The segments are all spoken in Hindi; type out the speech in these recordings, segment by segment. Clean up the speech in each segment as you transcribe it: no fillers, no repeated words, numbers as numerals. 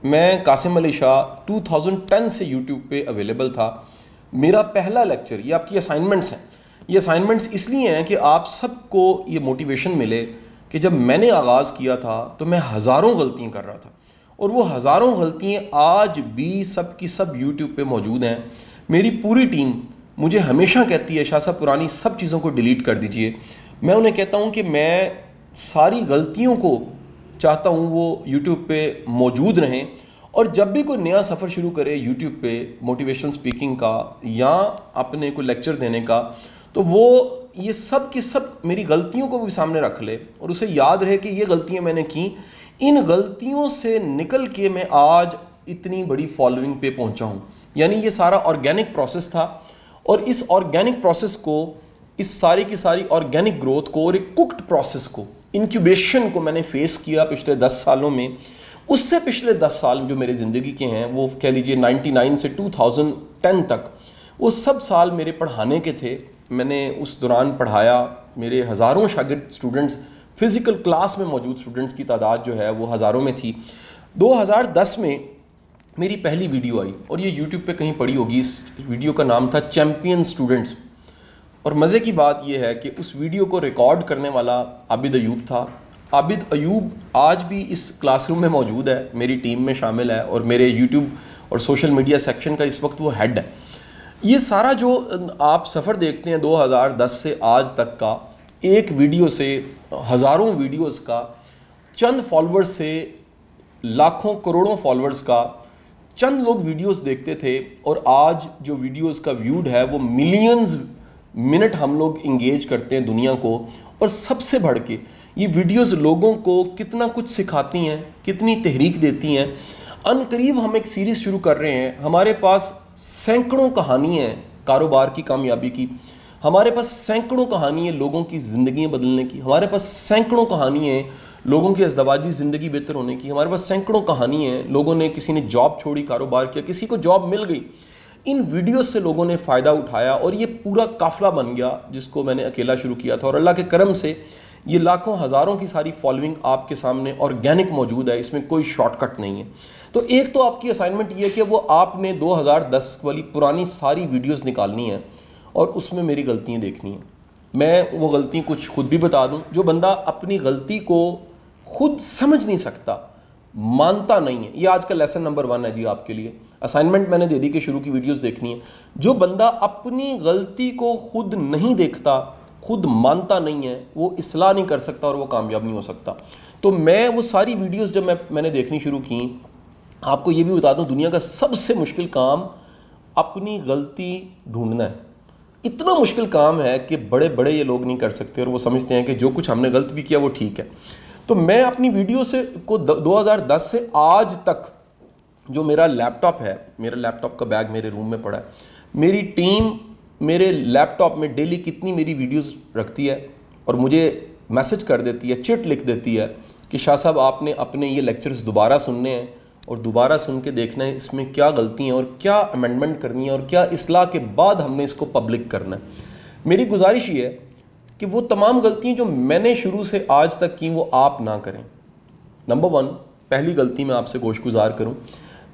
मैं कासिम अली शाह 2010 से यूट्यूब पे अवेलेबल था। मेरा पहला लेक्चर, ये आपकी असाइनमेंट्स हैं, ये असाइनमेंट्स इसलिए हैं कि आप सबको ये मोटिवेशन मिले कि जब मैंने आगाज़ किया था तो मैं हज़ारों गलतियाँ कर रहा था और वो हज़ारों गलतियाँ आज भी सब की सब यूट्यूब पे मौजूद हैं। मेरी पूरी टीम मुझे हमेशा कहती है शाह साहब पुरानी सब चीज़ों को डिलीट कर दीजिए। मैं उन्हें कहता हूँ कि मैं सारी गलतियों को चाहता हूँ वो यूट्यूब पे मौजूद रहें, और जब भी कोई नया सफ़र शुरू करे यूट्यूब पे मोटिवेशनल स्पीकिंग का या अपने को लेक्चर देने का, तो वो ये सब की सब मेरी गलतियों को भी सामने रख ले और उसे याद रहे कि ये गलतियाँ मैंने की। इन गलतियों से निकल के मैं आज इतनी बड़ी फॉलोइंग पे पहुँचा हूँ। यानी ये सारा ऑर्गेनिक प्रोसेस था, और इस ऑर्गेनिक प्रोसेस को, इस सारी की सारी ऑर्गेनिक ग्रोथ को और एक कुक्ड प्रोसेस को, इंक्यूबेशन को मैंने फेस किया पिछले 10 सालों में। उससे पिछले 10 साल जो मेरे ज़िंदगी के हैं, वो कह लीजिए 99 से 2010 तक, वो सब साल मेरे पढ़ाने के थे। मैंने उस दौरान पढ़ाया, मेरे हज़ारों शागिर्द स्टूडेंट्स, फ़िज़िकल क्लास में मौजूद स्टूडेंट्स की तादाद जो है वो हज़ारों में थी। 2010 में मेरी पहली वीडियो आई और ये यूट्यूब पे कहीं पड़ी होगी। इस वीडियो का नाम था चैम्पियन स्टूडेंट्स। और मज़े की बात यह है कि उस वीडियो को रिकॉर्ड करने वाला आबिद अयूब था। आबिद अयूब आज भी इस क्लासरूम में मौजूद है, मेरी टीम में शामिल है और मेरे यूट्यूब और सोशल मीडिया सेक्शन का इस वक्त वो हेड है। ये सारा जो आप सफ़र देखते हैं 2010 से आज तक का, एक वीडियो से हज़ारों वीडियोस का, चंद फॉलोअर्स से लाखों करोड़ों फॉलोअर्स का, चंद लोग वीडियोस देखते थे और आज जो वीडियोस का व्यूड है वो मिलियंस मिनट हम लोग इंगेज करते हैं दुनिया को। और सबसे बढ़ के ये वीडियोस लोगों को कितना कुछ सिखाती हैं, कितनी तहरीक देती हैं। अनकरीब हम एक सीरीज़ शुरू कर रहे हैं। हमारे पास सैकड़ों कहानियाँ हैं कारोबार की कामयाबी की, हमारे पास सैकड़ों कहानियाँ लोगों की ज़िंदगियाँ बदलने की, हमारे पास सैकड़ों कहानियाँ हैं लोगों की अज़दवाजी ज़िंदगी बेहतर होने की, हमारे पास सैकड़ों कहानियाँ हैं लोगों ने, किसी ने जॉब छोड़ी, कारोबार किया, किसी को जॉब मिल गई। इन वीडियोस से लोगों ने फ़ायदा उठाया और ये पूरा काफ़िला बन गया जिसको मैंने अकेला शुरू किया था। और अल्लाह के करम से ये लाखों हज़ारों की सारी फॉलोइंग आपके सामने ऑर्गेनिक मौजूद है, इसमें कोई शॉर्टकट नहीं है। तो एक तो आपकी असाइनमेंट ये है कि वो आपने 2010 वाली पुरानी सारी वीडियोस निकालनी है और उसमें मेरी गलतियाँ देखनी है। मैं वो गलती कुछ खुद भी बता दूँ। जो बंदा अपनी गलती को खुद समझ नहीं सकता, मानता नहीं है, ये आज का लेसन नंबर 1 है जी आपके लिए। असाइनमेंट मैंने दे दी कि शुरू की वीडियोस देखनी है। जो बंदा अपनी गलती को खुद नहीं देखता, खुद मानता नहीं है, वो इस्लाह नहीं कर सकता और वो कामयाब नहीं हो सकता। तो मैं वो सारी वीडियोस जब मैंने देखनी शुरू की, आपको ये भी बता दूं, दुनिया का सबसे मुश्किल काम अपनी गलती ढूंढना है। इतना मुश्किल काम है कि बड़े बड़े ये लोग नहीं कर सकते और वो समझते हैं कि जो कुछ हमने गलत भी किया वो ठीक है। तो मैं अपनी वीडियो से को 2010 से आज तक, जो मेरा लैपटॉप है, मेरा लैपटॉप का बैग मेरे रूम में पड़ा है, मेरी टीम मेरे लैपटॉप में डेली कितनी मेरी वीडियोस रखती है और मुझे मैसेज कर देती है, चिट लिख देती है कि शाह साहब आपने अपने ये लेक्चर्स दोबारा सुनने हैं और दोबारा सुन के देखना है इसमें क्या गलती हैं और क्या अमेंडमेंट करनी है और क्या इस्लाह के बाद हमने इसको पब्लिक करना है। मेरी गुजारिश ये है कि वो तमाम गलतियाँ जो मैंने शुरू से आज तक की वो आप ना करें। नंबर 1, पहली गलती मैं आपसे गोशगुजार करूँ,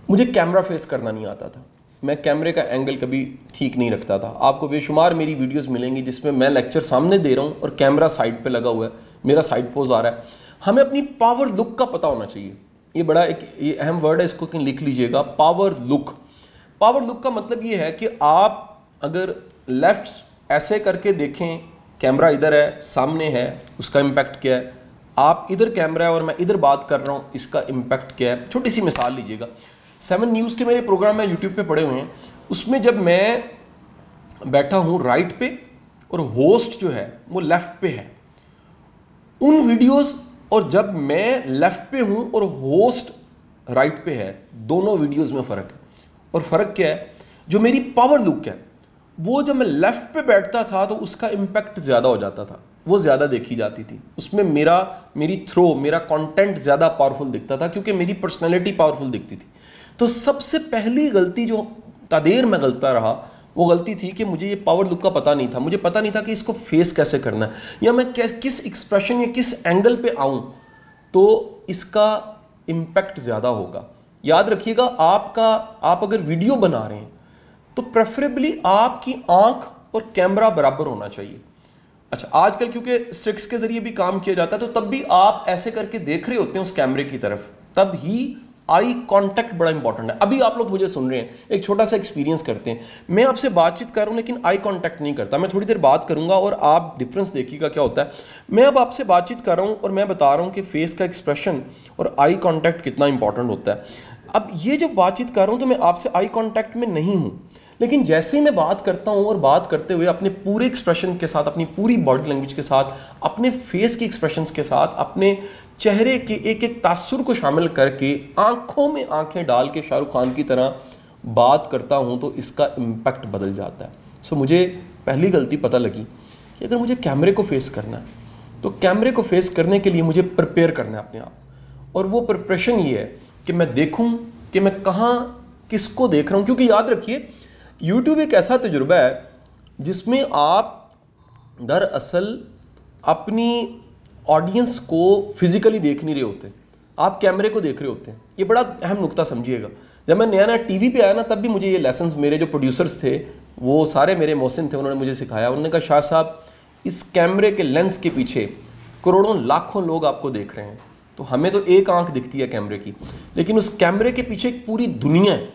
मुझे कैमरा फेस करना नहीं आता था। मैं कैमरे का एंगल कभी ठीक नहीं रखता था। आपको बेशुमार मेरी वीडियोस मिलेंगी जिसमें मैं लेक्चर सामने दे रहा हूँ और कैमरा साइड पे लगा हुआ है, मेरा साइड पोज आ रहा है। हमें अपनी पावर लुक का पता होना चाहिए। ये बड़ा ये अहम वर्ड है, इसको लिख लीजिएगा, पावर लुक। पावर लुक का मतलब ये है कि आप अगर लेफ्ट ऐसे करके देखें, कैमरा इधर है, सामने है, उसका इम्पैक्ट क्या है। आप इधर कैमरा है और मैं इधर बात कर रहा हूँ, इसका इम्पैक्ट क्या है। छोटी सी मिसाल लीजिएगा, 7 न्यूज़ के मेरे प्रोग्राम में यूट्यूब पे पड़े हुए हैं, उसमें जब मैं बैठा हूँ राइट पे और होस्ट जो है वो लेफ़्ट पे है, उन वीडियोस, और जब मैं लेफ़्ट पे हूँ और होस्ट राइट पे है, दोनों वीडियोस में फ़र्क है। और फ़र्क क्या है, जो मेरी पावर लुक है वो जब मैं लेफ़्ट पे बैठता था तो उसका इम्पैक्ट ज़्यादा हो जाता था, वो ज़्यादा देखी जाती थी, उसमें मेरी थ्रो, मेरा कंटेंट ज़्यादा पावरफुल दिखता था क्योंकि मेरी पर्सनैलिटी पावरफुल दिखती थी। तो सबसे पहली गलती जो तादेर में गलता रहा वो गलती थी कि मुझे ये पावर लुक का पता नहीं था। मुझे पता नहीं था कि इसको फेस कैसे करना है या मैं किस एक्सप्रेशन या किस एंगल पे आऊँ तो इसका इम्पैक्ट ज़्यादा होगा याद रखिएगा, आप अगर वीडियो बना रहे हैं तो प्रेफरेबली आपकी आंख और कैमरा बराबर होना चाहिए। अच्छा, आजकल क्योंकि स्टिक्स के जरिए भी काम किया जाता है, तो तब भी आप ऐसे करके देख रहे होते हैं उस कैमरे की तरफ, तब ही आई कांटेक्ट बड़ा इंपॉर्टेंट है। अभी आप लोग मुझे सुन रहे हैं, एक छोटा सा एक्सपीरियंस करते हैं। मैं आपसे बातचीत कर रहा हूं लेकिन आई कांटेक्ट नहीं करता। मैं थोड़ी देर बात करूंगा और आप डिफरेंस देखिएगा क्या होता है। मैं अब आपसे बातचीत कर रहा हूं और मैं बता रहा हूं कि फेस का एक्सप्रेशन और आई कांटेक्ट कितना इंपॉर्टेंट होता है। अब ये जब बातचीत कर रहा हूं तो मैं आपसे आई कांटेक्ट में नहीं हूं, लेकिन जैसे ही मैं बात करता हूं और बात करते हुए अपने पूरे एक्सप्रेशन के साथ, अपनी पूरी बॉडी लैंग्वेज के साथ, अपने फेस के एक्सप्रेशंस के साथ, अपने चेहरे के एक एक तासुर को शामिल करके आंखों में आंखें डाल के शाहरुख खान की तरह बात करता हूं, तो इसका इम्पैक्ट बदल जाता है। सो मुझे पहली गलती पता लगी कि अगर मुझे कैमरे को फेस करना है तो कैमरे को फेस करने के लिए मुझे प्रिपेयर करना है अपने आप, और वो प्रिपरेशन ये है कि मैं देखूं कि मैं कहाँ किसको देख रहा हूं। क्योंकि याद रखिए, YouTube एक ऐसा तजुर्बा है जिसमें आप दरअसल अपनी ऑडियंस को फिजिकली देख नहीं रहे होते, आप कैमरे को देख रहे होते हैं। ये बड़ा अहम नुक्ता समझिएगा। जब मैं नया नया टीवी पे आया ना, तब भी मुझे ये लेसन्स मेरे जो प्रोड्यूसर्स थे, वो सारे मेरे मोहसिन थे, उन्होंने मुझे सिखाया। उन्होंने कहा, शाह साहब, इस कैमरे के लेंस के पीछे करोड़ों लाखों लोग आपको देख रहे हैं। तो हमें तो एक आंख दिखती है कैमरे की, लेकिन उस कैमरे के पीछे एक पूरी दुनिया है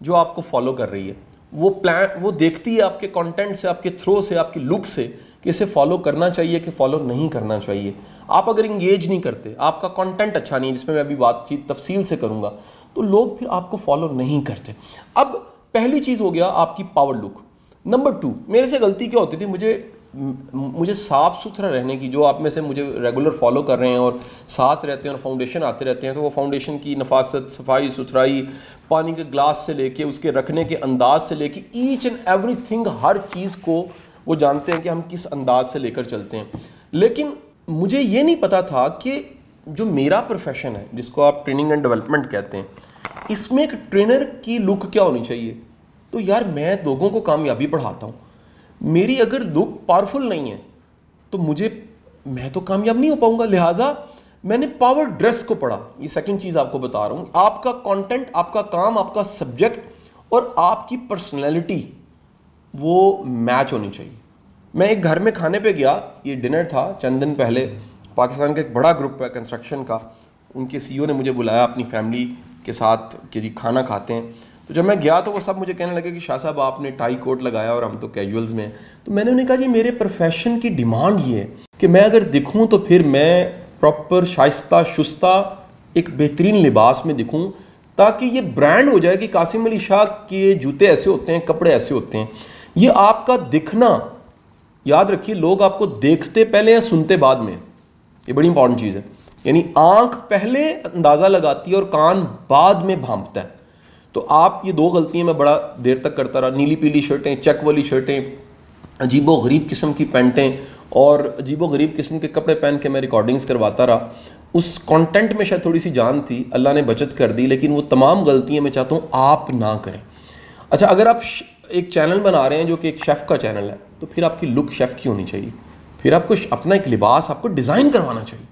जो आपको फॉलो कर रही है। वो देखती है आपके कंटेंट से, आपके थ्रो से, आपकी लुक से, कि इसे फॉलो करना चाहिए कि फॉलो नहीं करना चाहिए। आप अगर इंगेज नहीं करते, आपका कंटेंट अच्छा नहीं है, जिसमें मैं अभी बातचीत तफसील से करूंगा, तो लोग फिर आपको फॉलो नहीं करते। अब पहली चीज़ हो गया आपकी पावर लुक। नंबर 2, मेरे से गलती क्या होती थी, मुझे साफ़ सुथरा रहने की, जो आप में से मुझे रेगुलर फॉलो कर रहे हैं और साथ रहते हैं और फाउंडेशन आते रहते हैं, तो वो फाउंडेशन की नफासत, सफाई सुथराई, पानी के ग्लास से लेके उसके रखने के अंदाज से लेके ईच एंड एवरीथिंग, हर चीज़ को वो जानते हैं कि हम किस अंदाज से लेकर चलते हैं। लेकिन मुझे ये नहीं पता था कि जो मेरा प्रोफेशन है, जिसको आप ट्रेनिंग एंड डेवलपमेंट कहते हैं, इसमें एक ट्रेनर की लुक क्या होनी चाहिए। तो यार, मैं लोगों को कामयाबी पढ़ाता हूँ, मेरी अगर लुक पावरफुल नहीं है तो मैं तो कामयाब नहीं हो पाऊंगा। लिहाजा मैंने पावर ड्रेस को पढ़ा। ये सेकंड चीज़ आपको बता रहा हूँ। आपका कंटेंट, आपका काम, आपका सब्जेक्ट और आपकी पर्सनैलिटी वो मैच होनी चाहिए। मैं एक घर में खाने पे गया, ये डिनर था चंद दिन पहले। पाकिस्तान का एक बड़ा ग्रुप है कंस्ट्रक्शन का, उनके CEO ने मुझे बुलाया अपनी फैमिली के साथ कि जी खाना खाते हैं। तो जब मैं गया तो वो सब मुझे कहने लगे कि शाह साहब, आपने टाई कोट लगाया और हम तो कैजुअल्स में। तो मैंने उन्हें कहा, जी मेरे प्रोफेशन की डिमांड ये है कि मैं अगर दिखूं तो फिर मैं प्रॉपर शाइस्ता शुस्ता एक बेहतरीन लिबास में दिखूं, ताकि ये ब्रांड हो जाए कि कासिम अली शाह के जूते ऐसे होते हैं, कपड़े ऐसे होते हैं। ये आपका दिखना, याद रखिए, लोग आपको देखते पहले या सुनते बाद में, ये बड़ी इंपॉर्टेंट चीज़ है। यानी आंख पहले अंदाज़ा लगाती है और कान बाद में भांपता है। तो आप ये 2 गलतियां मैं बड़ा देर तक करता रहा। नीली पीली शर्टें, चेक वाली शर्टें, अजीबो गरीब किस्म की पैंटें और अजीबो गरीब किस्म के कपड़े पहन के मैं रिकॉर्डिंग्स करवाता रहा। उस कंटेंट में शायद थोड़ी सी जान थी, अल्लाह ने बचत कर दी, लेकिन वो तमाम गलतियां मैं चाहता हूँ आप ना करें। अच्छा, अगर आप एक चैनल बना रहे हैं जो कि एक शेफ़ का चैनल है, तो फिर आपकी लुक शेफ़ की होनी चाहिए। फिर आपको अपना एक लिबास आपको डिज़ाइन करवाना चाहिए।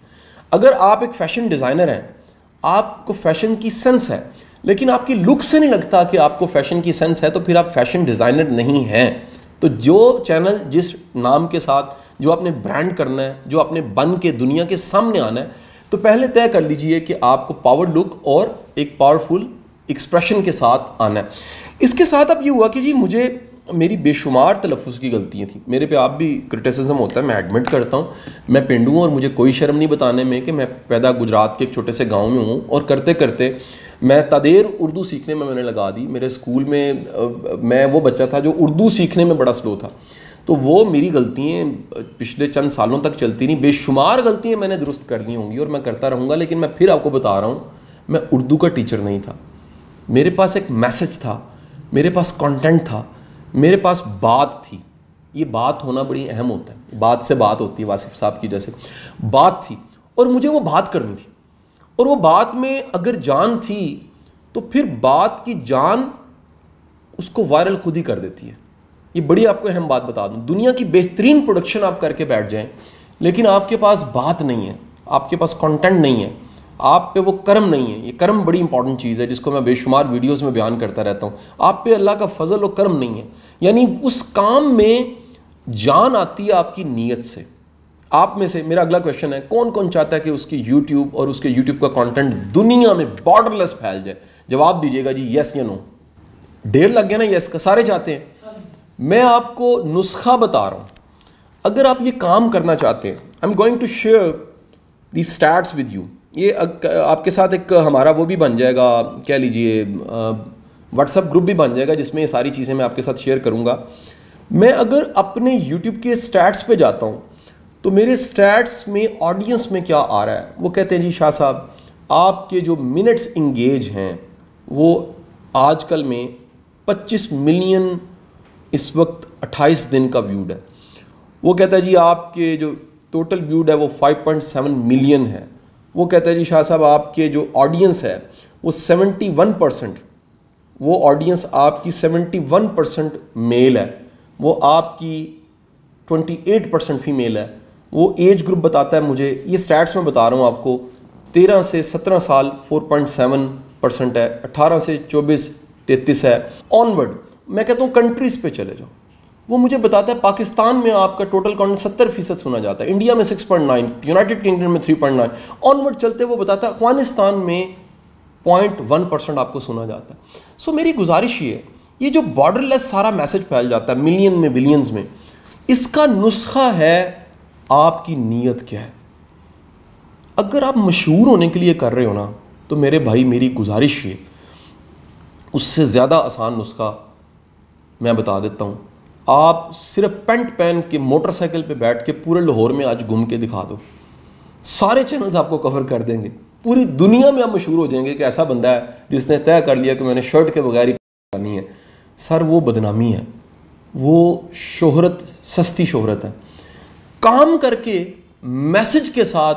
अगर आप एक फ़ैशन डिज़ाइनर हैं, आपको फ़ैशन की सेंस है, लेकिन आपकी लुक से नहीं लगता कि आपको फ़ैशन की सेंस है, तो फिर आप फ़ैशन डिज़ाइनर नहीं हैं। तो जो चैनल, जिस नाम के साथ जो आपने ब्रांड करना है, जो आपने बन के दुनिया के सामने आना है, तो पहले तय कर लीजिए कि आपको पावर लुक और एक पावरफुल एक्सप्रेशन के साथ आना है। इसके साथ अब ये हुआ कि जी मेरी बेशुमार तलफ़ुज़ की गलतियाँ थी। मेरे पे आप भी क्रिटिसिज्म होता है, मैं एडमिट करता हूँ, मैं पेंडू हूँ और मुझे कोई शर्म नहीं बताने में कि मैं पैदा गुजरात के एक छोटे से गांव में हूँ। और करते करते मैं तादेर उर्दू सीखने में मैंने लगा दी। मेरे स्कूल में मैं वो बच्चा था जो उर्दू सीखने में बड़ा स्लो था। तो वो मेरी गलतियाँ पिछले चंद सालों तक चलती नहीं, बेशुमार गलतियाँ मैंने दुरुस्त करनी होंगी और मैं करता रहूँगा। लेकिन मैं फिर आपको बता रहा हूँ, मैं उर्दू का टीचर नहीं था। मेरे पास एक मैसेज था, मेरे पास कंटेंट था, मेरे पास बात थी। ये बात होना बड़ी अहम होता है। बात से बात होती है, वासिफ साहब की जैसे बात थी, और मुझे वो बात करनी थी। और वो बात में अगर जान थी तो फिर बात की जान उसको वायरल खुद ही कर देती है। ये बड़ी आपको अहम बात बता दूं, दुनिया की बेहतरीन प्रोडक्शन आप करके बैठ जाएं, लेकिन आपके पास बात नहीं है, आपके पास कंटेंट नहीं है, आप पे वो कर्म नहीं है। ये कर्म बड़ी इंपॉर्टेंट चीज़ है जिसको मैं बेशुमार वीडियोस में बयान करता रहता हूँ। आप पे अल्लाह का फजल और कर्म नहीं है, यानी उस काम में जान आती है आपकी नीयत से। आप में से मेरा अगला क्वेश्चन है, कौन कौन चाहता है कि उसकी यूट्यूब और उसके यूट्यूब का कंटेंट दुनिया में बॉर्डरलेस फैल जाए? जवाब दीजिएगा जी, यस या नो। ढेर लग गया ना यस का, सारे चाहते हैं। मैं आपको नुस्खा बता रहा हूँ, अगर आप ये काम करना चाहते हैं, I am going to share the stats with you. ये आपके साथ एक हमारा वो भी बन जाएगा, क्या लीजिए, व्हाट्सएप ग्रुप भी बन जाएगा जिसमें ये सारी चीज़ें मैं आपके साथ शेयर करूँगा। मैं अगर अपने यूट्यूब के स्टैट्स पे जाता हूँ तो मेरे स्टैट्स में ऑडियंस में क्या आ रहा है, वो कहते हैं जी शाह साहब आपके जो मिनट्स इंगेज हैं वो आजकल में 25 मिलियन, इस वक्त 28 दिन का व्यूड है। वो कहता है जी आपके जो टोटल व्यूड है वो 5.7 मिलियन है। वो कहता है जी शाह साहब आपके जो ऑडियंस है वो 71%, वो ऑडियंस आपकी 71% मेल है, वो आपकी 28% फीमेल है। वो एज ग्रुप बताता है मुझे, ये स्टैट्स में बता रहा हूँ आपको, 13 से 17 साल 4.7% है, 18 से 24 33 है, ऑनवर्ड। मैं कहता हूँ कंट्रीज़ पे चले जाओ, वो मुझे बताता है पाकिस्तान में आपका टोटल कंटेंट 70% सुना जाता है, इंडिया में 6.9, यूनाइटेड किंगडम में 3.9, ऑनवर्ड चलते वो बताता है अफगानिस्तान में 0.1% आपको सुना जाता है। सो मेरी गुजारिश ये जो बॉर्डरलेस सारा मैसेज फैल जाता है मिलियन में, बिलियंस में, इसका नुस्खा है आपकी नीयत क्या है। अगर आप मशहूर होने के लिए कर रहे हो ना, तो मेरे भाई मेरी गुजारिश ये, उससे ज़्यादा आसान नुस्खा मैं बता देता हूँ। आप सिर्फ पेंट पहन के मोटरसाइकिल पे बैठ के पूरे लाहौर में आज घूम के दिखा दो, सारे चैनल्स आपको कवर कर देंगे, पूरी दुनिया में आप मशहूर हो जाएंगे कि ऐसा बंदा है जिसने तय कर लिया कि मैंने शर्ट के बगैर ही करनी है। सर वो बदनामी है, वो शोहरत, सस्ती शोहरत है। काम करके मैसेज के साथ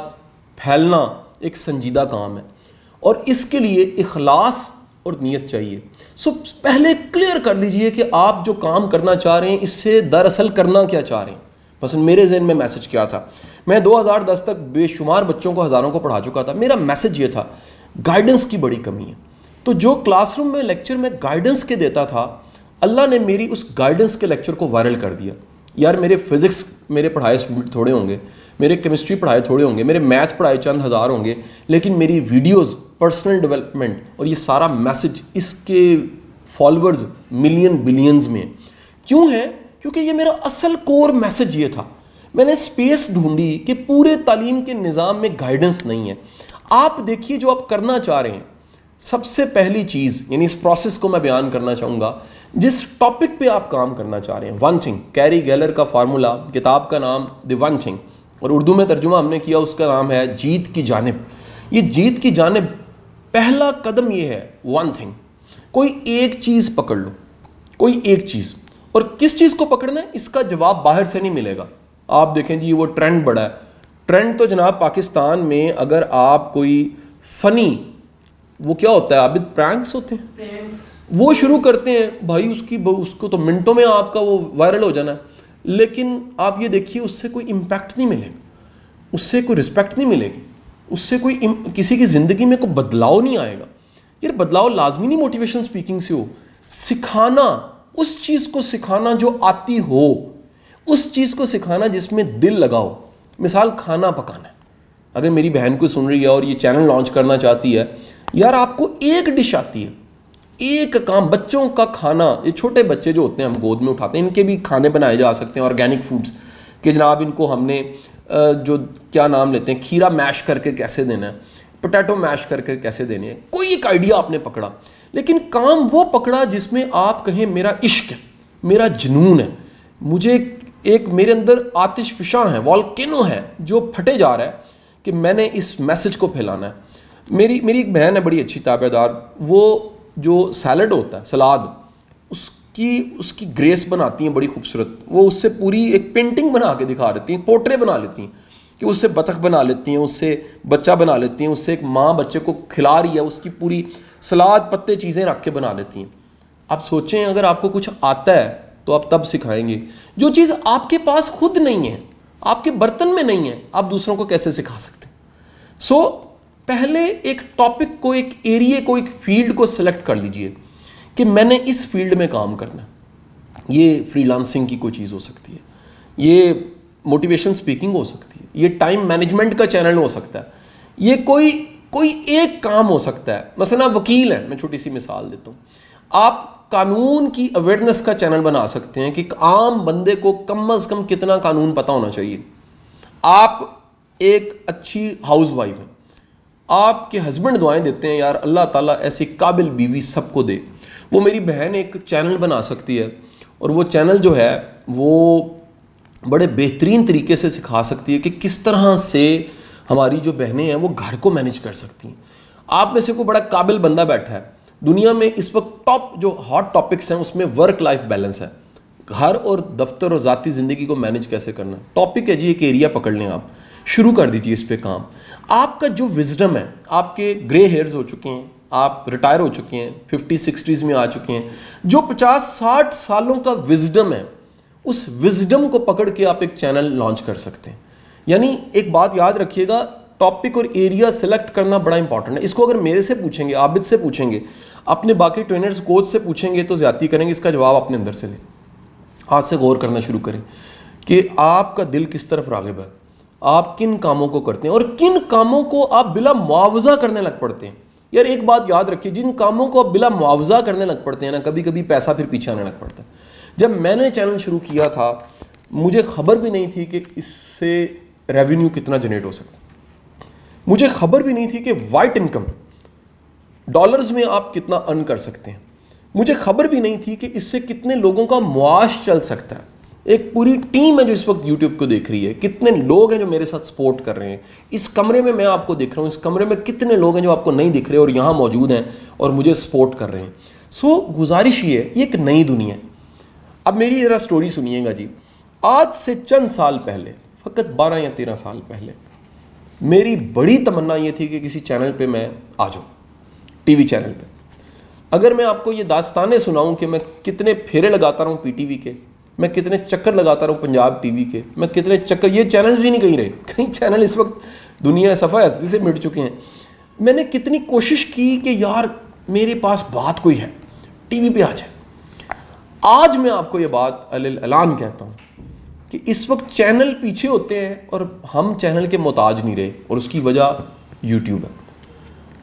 फैलना एक संजीदा काम है और इसके लिए इखलास और नीयत चाहिए। सो पहले क्लियर कर लीजिए कि आप जो काम करना चाह रहे हैं इससे दरअसल करना क्या चाह रहे हैं। बस मेरे जहन में मैसेज क्या था, मैं 2010 तक बेशुमार बच्चों को, हज़ारों को पढ़ा चुका था। मेरा मैसेज ये था, गाइडेंस की बड़ी कमी है। तो जो क्लासरूम में लेक्चर में गाइडेंस के देता था, अल्लाह ने मेरी उस गाइडेंस के लेक्चर को वायरल कर दिया। यार मेरे फिज़िक्स मेरे पढ़ाए स्टूडेंट थोड़े होंगे, मेरे केमिस्ट्री पढ़ाए थोड़े होंगे, मेरे मैथ पढ़ाए चंद हज़ार होंगे, लेकिन मेरी वीडियोस, पर्सनल डेवलपमेंट और ये सारा मैसेज, इसके फॉलोअर्स मिलियन बिलियंस में। क्यों है? क्योंकि ये मेरा असल कोर मैसेज ये था। मैंने स्पेस ढूंढी कि पूरे तालीम के निज़ाम में गाइडेंस नहीं है। आप देखिए जो आप करना चाह रहे हैं, सबसे पहली चीज़, यानी इस प्रोसेस को मैं बयान करना चाहूँगा, जिस टॉपिक पे आप काम करना चाह रहे हैं, वन थिंग, कैरी गेलर का फार्मूला, किताब का नाम द वन थिंग, और उर्दू में तर्जुमा हमने किया, उसका नाम है जीत की जानिब। ये जीत की जानिब पहला कदम ये है, वन थिंग। कोई एक चीज़ पकड़ लो, कोई एक चीज़, और किस चीज़ को पकड़ना है इसका जवाब बाहर से नहीं मिलेगा। आप देखें जी वो ट्रेंड बड़ा है, ट्रेंड तो जनाब पाकिस्तान में अगर आप कोई फ़नी, वो क्या होता है आबिद, प्रैंक्स होते हैं, वो शुरू करते हैं भाई, उसको तो मिनटों में आपका वो वायरल हो जाना है। लेकिन आप ये देखिए उससे कोई इम्पैक्ट नहीं मिलेगा, उससे कोई रिस्पेक्ट नहीं मिलेगी, उससे कोई किसी की ज़िंदगी में कोई बदलाव नहीं आएगा। यार बदलाव लाजमी नहीं मोटिवेशन स्पीकिंग से हो, सिखाना, उस चीज़ को सिखाना जो आती हो, उस चीज़ को सिखाना जिसमें दिल लगाओ। मिसाल खाना पकाना है, अगर मेरी बहन को सुन रही है और ये चैनल लॉन्च करना चाहती है, यार आपको एक डिश आती है, एक काम, बच्चों का खाना, ये छोटे बच्चे जो होते हैं हम गोद में उठाते हैं, इनके भी खाने बनाए जा सकते हैं ऑर्गेनिक फूड्स कि जनाब इनको हमने जो क्या नाम लेते हैं, खीरा मैश करके कैसे देना है, पोटैटो मैश करके कैसे देने हैं, कोई एक आइडिया आपने पकड़ा। लेकिन काम वो पकड़ा जिसमें आप कहें मेरा इश्क है, मेरा जुनून है, मुझे एक मेरे अंदर आतिश फिशा है, वॉल्केनो है जो फटे जा रहा है कि मैंने इस मैसेज को फैलाना है। मेरी एक बहन है बड़ी अच्छी ताबेदार, वो जो सैलड होता है, सलाद, उसकी ग्रेस बनाती हैं बड़ी खूबसूरत। वो उससे पूरी एक पेंटिंग बना के दिखा देती हैं, पोर्ट्रे बना लेती हैं कि उससे बतख बना लेती हैं, उससे बच्चा बना लेती हैं, उससे एक माँ बच्चे को खिला रही है, उसकी पूरी सलाद पत्ते चीज़ें रख के बना लेती हैं। आप सोचें अगर आपको कुछ आता है तो आप तब सिखाएंगे। जो चीज़ आपके पास खुद नहीं है, आपके बर्तन में नहीं है, आप दूसरों को कैसे सिखा सकते हैं? सो पहले एक टॉपिक को, एक एरिया को, एक फील्ड को सिलेक्ट कर लीजिए कि मैंने इस फील्ड में काम करना है। ये फ्रीलांसिंग की कोई चीज़ हो सकती है, ये मोटिवेशन स्पीकिंग हो सकती है, ये टाइम मैनेजमेंट का चैनल हो सकता है, ये कोई एक काम हो सकता है। मसलन वकील है, मैं छोटी सी मिसाल देता हूँ, आप कानून की अवेयरनेस का चैनल बना सकते हैं कि आम बंदे को कम से कम कितना कानून पता होना चाहिए। आप एक अच्छी हाउस वाइफ हैं, आपके हस्बैंड दुआएं देते हैं यार अल्लाह ताला ऐसी काबिल बीवी सबको दे, वो मेरी बहन एक चैनल बना सकती है और वो चैनल जो है वो बड़े बेहतरीन तरीके से सिखा सकती है कि किस तरह से हमारी जो बहनें हैं वो घर को मैनेज कर सकती हैं। आप में से कोई बड़ा काबिल बंदा बैठा है, दुनिया में इस वक्त टॉप जो हॉट टॉपिक्स हैं उसमें वर्क लाइफ बैलेंस है, घर और दफ्तर और ज़ाती ज़िंदगी को मैनेज कैसे करना टॉपिक है जी। एक एरिया पकड़ लें, आप शुरू कर दीजिए इस पे काम। आपका जो विजडम है, आपके ग्रे हेयर्स हो चुके हैं, आप रिटायर हो चुके हैं, 50-60s में आ चुके हैं, जो 50-60 सालों का विजडम है उस विजडम को पकड़ के आप एक चैनल लॉन्च कर सकते हैं। यानी एक बात याद रखिएगा, टॉपिक और एरिया सेलेक्ट करना बड़ा इंपॉर्टेंट है। इसको अगर मेरे से पूछेंगे, आबिद से पूछेंगे, अपने बाकी ट्रेनर्स कोच से पूछेंगे तो ज़्यादती करेंगे। इसका जवाब अपने अंदर से लें, आज से गौर करना शुरू करें कि आपका दिल किस तरफ राग़िब है, आप किन कामों को करते हैं और किन कामों को आप बिला मुआवजा करने लग पड़ते हैं। यार एक बात याद रखिए, जिन कामों को आप बिला मुआवजा करने लग पड़ते हैं ना, कभी कभी पैसा फिर पीछे आने लग पड़ता है। जब मैंने चैनल शुरू किया था मुझे खबर भी नहीं थी कि इससे रेवेन्यू कितना जनरेट हो सकता है, मुझे खबर भी नहीं थी कि वाइट इनकम डॉलर्स में आप कितना अर्न कर सकते हैं, मुझे खबर भी नहीं थी कि इससे कितने लोगों का मुआश चल सकता है। एक पूरी टीम है जो इस वक्त यूट्यूब को देख रही है, कितने लोग हैं जो मेरे साथ सपोर्ट कर रहे हैं। इस कमरे में मैं आपको देख रहा हूँ, इस कमरे में कितने लोग हैं जो आपको नहीं दिख रहे और यहाँ मौजूद हैं और मुझे सपोर्ट कर रहे हैं। सो गुजारिश ये है, ये एक नई दुनिया है। अब मेरी ज़रा स्टोरी सुनिएगा जी। आज से चंद साल पहले, फ़कत 12 या 13 साल पहले, मेरी बड़ी तमन्ना ये थी कि किसी चैनल पे मैं आ जाऊँ, टीवी चैनल पे। अगर मैं आपको ये दास्तानें सुनाऊं कि मैं कितने फेरे लगाता रहूँ पीटीवी के, मैं कितने चक्कर लगाता रहूँ पंजाब टीवी के, मैं कितने चक्कर, ये चैनल भी नहीं कहीं रहे, कई चैनल इस वक्त दुनिया सफ़ा हस्ती से मिट चुके हैं। मैंने कितनी कोशिश की कि यार मेरे पास बात कोई है, टीवी पे आ जाए। आज मैं आपको ये बात ऐलान कहता हूँ कि इस वक्त चैनल पीछे होते हैं और हम चैनल के मोहताज नहीं रहे, और उसकी वजह यूट्यूब है।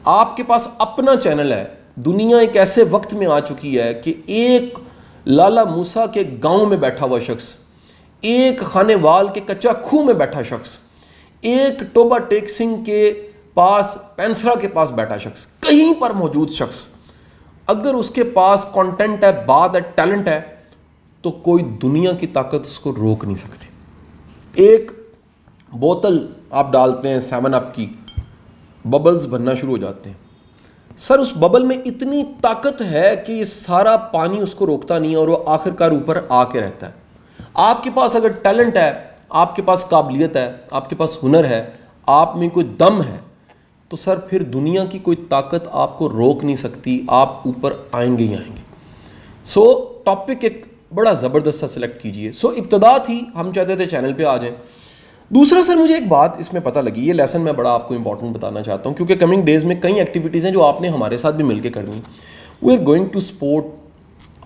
आपके पास अपना चैनल है। दुनिया एक ऐसे वक्त में आ चुकी है कि एक लाला मूसा के गांव में बैठा हुआ शख्स, एक खानेवाल के कच्चा खूह में बैठा शख्स, एक टोबा टेक सिंह के पास, पेंसरा के पास बैठा शख्स, कहीं पर मौजूद शख्स, अगर उसके पास कंटेंट है, बात है, टैलेंट है, तो कोई दुनिया की ताकत उसको रोक नहीं सकती। एक बोतल आप डालते हैं 7 अप की, बबल्स बनना शुरू हो जाते हैं। सर उस बबल में इतनी ताकत है कि ये सारा पानी उसको रोकता नहीं है और वो आखिरकार ऊपर आके रहता है। आपके पास अगर टैलेंट है, आपके पास काबिलियत है, आपके पास हुनर है, आप में कोई दम है, तो सर फिर दुनिया की कोई ताकत आपको रोक नहीं सकती, आप ऊपर आएंगे ही आएंगे। सो टॉपिक एक बड़ा ज़बरदस्त सा सिलेक्ट कीजिए। सो इब्तदा थी, हम चाहते थे चैनल पे आ जाएं। दूसरा सर मुझे एक बात इसमें पता लगी, ये लेसन मैं बड़ा आपको इंपॉर्टेंट बताना चाहता हूँ, क्योंकि कमिंग डेज़ में कई एक्टिविटीज़ हैं जो आपने हमारे साथ भी मिलकर करनी। We are going to support,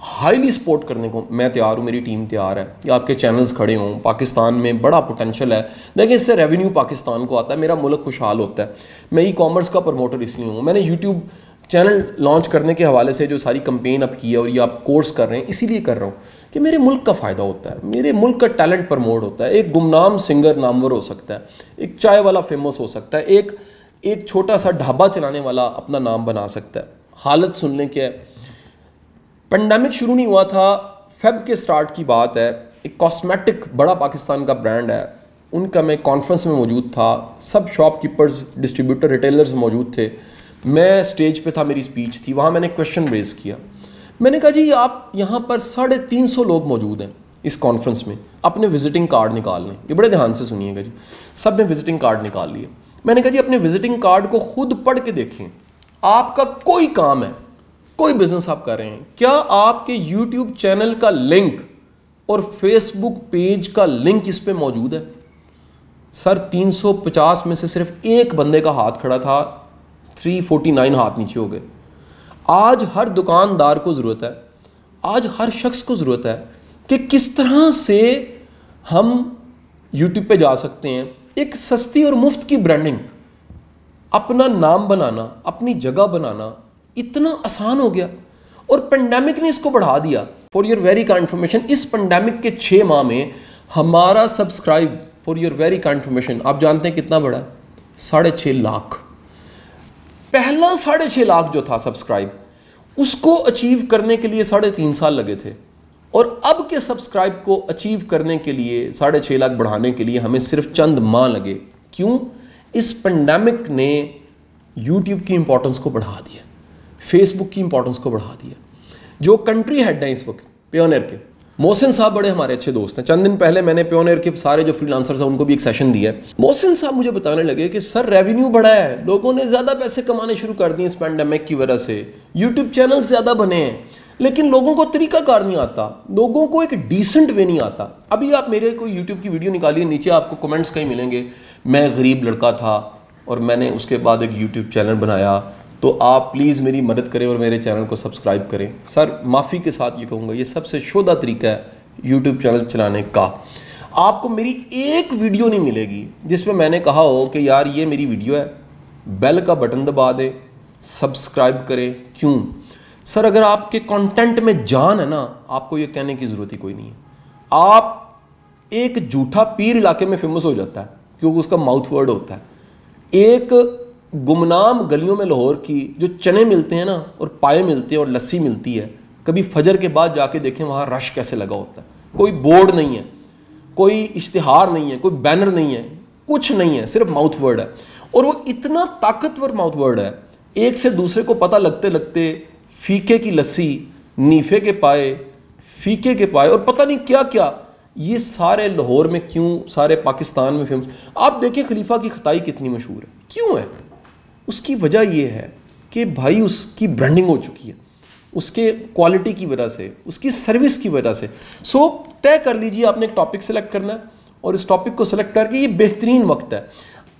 highly support करने को मैं तैयार हूँ, मेरी टीम तैयार है कि आपके चैनल्स खड़े हों। पाकिस्तान में बड़ा पोटेंशियल है, देखिए इससे रेवेन्यू पाकिस्तान को आता है, मेरा मुल्क खुशहाल होता है। मैं ई कॉमर्स का प्रमोटर इसलिए हूँ, मैंने यूट्यूब चैनल लॉन्च करने के हवाले से जो सारी कंपेन अब की है और ये आप कोर्स कर रहे हैं, इसीलिए कर रहा हूँ कि मेरे मुल्क का फ़ायदा होता है, मेरे मुल्क का टैलेंट प्रमोट होता है। एक गुमनाम सिंगर नामवर हो सकता है, एक चाय वाला फेमस हो सकता है, एक छोटा सा ढाबा चलाने वाला अपना नाम बना सकता है। हालत सुनने के, पेंडेमिक शुरू नहीं हुआ था, फेब के स्टार्ट की बात है, एक कॉस्मेटिक बड़ा पाकिस्तान का ब्रांड है, उनका मैं कॉन्फ्रेंस में मौजूद था, सब शॉपकीपर्स, डिस्ट्रीब्यूटर, रिटेलर्स मौजूद थे, मैं स्टेज पे था, मेरी स्पीच थी, वहाँ मैंने क्वेश्चन रेज़ किया। मैंने कहा जी आप यहाँ पर 350 लोग मौजूद हैं इस कॉन्फ्रेंस में, अपने विजिटिंग कार्ड निकाल लें। ये बड़े ध्यान से सुनिएगा जी, सब ने विजिटिंग कार्ड निकाल लिए। मैंने कहा जी अपने विजिटिंग कार्ड को खुद पढ़ के देखें, आपका कोई काम है, कोई बिजनेस आप कर रहे हैं, क्या आपके यूट्यूब चैनल का लिंक और फेसबुक पेज का लिंक इस पे मौजूद है? सर 350 में से सिर्फ एक बंदे का हाथ खड़ा था 349 हाथ नीचे हो गए। आज हर दुकानदार को ज़रूरत है, आज हर शख्स को ज़रूरत है कि किस तरह से हम YouTube पे जा सकते हैं। एक सस्ती और मुफ्त की ब्रांडिंग, अपना नाम बनाना, अपनी जगह बनाना इतना आसान हो गया और पेंडेमिक ने इसको बढ़ा दिया। For your very kind information, इस पेंडेमिक के 6 माह में हमारा subscribe, for your very kind information, आप जानते हैं कितना बड़ा है? 6.5 लाख। पहला 6.5 लाख जो था सब्सक्राइब, उसको अचीव करने के लिए 3.5 साल लगे थे और अब के सब्सक्राइब को अचीव करने के लिए 6.5 लाख बढ़ाने के लिए हमें सिर्फ चंद माह लगे। क्यों? इस पेंडेमिक ने YouTube की इंपॉर्टेंस को बढ़ा दिया, फेसबुक की इंपॉर्टेंस को बढ़ा दिया। जो कंट्री हेड हैं इस वक्त पियोनियर के, मोहसिन साहब बड़े हमारे अच्छे दोस्त हैं। चंद दिन पहले मैंने पियोनियर के सारे जो फ्रीलांसर्स हैं उनको भी एक सेशन दिया है। मोहसिन साहब मुझे बताने लगे कि सर रेवेन्यू बढ़ा है, लोगों ने ज़्यादा पैसे कमाने शुरू कर दिए इस पेंडेमिक की वजह से, यूट्यूब चैनल ज़्यादा बने हैं, लेकिन लोगों को तरीकाकार नहीं आता, लोगों को एक डिसेंट वे नहीं आता। अभी आप मेरे कोई यूट्यूब की वीडियो निकालिए, नीचे आपको कमेंट्स कहीं मिलेंगे, मैं गरीब लड़का था और मैंने उसके बाद एक यूट्यूब चैनल बनाया, तो आप प्लीज़ मेरी मदद करें और मेरे चैनल को सब्सक्राइब करें। सर माफ़ी के साथ ये कहूँगा, ये सबसे शोधा तरीका है यूट्यूब चैनल चलाने का। आपको मेरी एक वीडियो नहीं मिलेगी जिसमें मैंने कहा हो कि यार ये मेरी वीडियो है, बेल का बटन दबा दें, सब्सक्राइब करें। क्यों? सर अगर आपके कंटेंट में जान है ना, आपको ये कहने की ज़रूरत ही कोई नहीं है। आप एक झूठा पीर इलाके में फेमस हो जाता है क्योंकि उसका माउथ वर्ड होता है। एक गुमनाम गलियों में लाहौर की जो चने मिलते हैं ना और पाए मिलते हैं और लस्सी मिलती है, कभी फजर के बाद जाके देखें वहाँ रश कैसे लगा होता है। कोई बोर्ड नहीं है, कोई इश्तिहार नहीं है, कोई बैनर नहीं है, कुछ नहीं है, सिर्फ माउथ वर्ड है। और वो इतना ताकतवर माउथ वर्ड है, एक से दूसरे को पता लगते लगते फीके की लस्सी, नीफे के पाए, फीके के पाए और पता नहीं क्या क्या, ये सारे लाहौर में क्यों, सारे पाकिस्तान में फेमस। आप देखिए खलीफा की खताई कितनी मशहूर है, क्यों है? उसकी वजह यह है कि भाई उसकी ब्रांडिंग हो चुकी है, उसके क्वालिटी की वजह से, उसकी सर्विस की वजह से। सो तय कर लीजिए आपने एक टॉपिक सेलेक्ट करना है और इस टॉपिक को सेलेक्ट करके ये बेहतरीन वक्त है।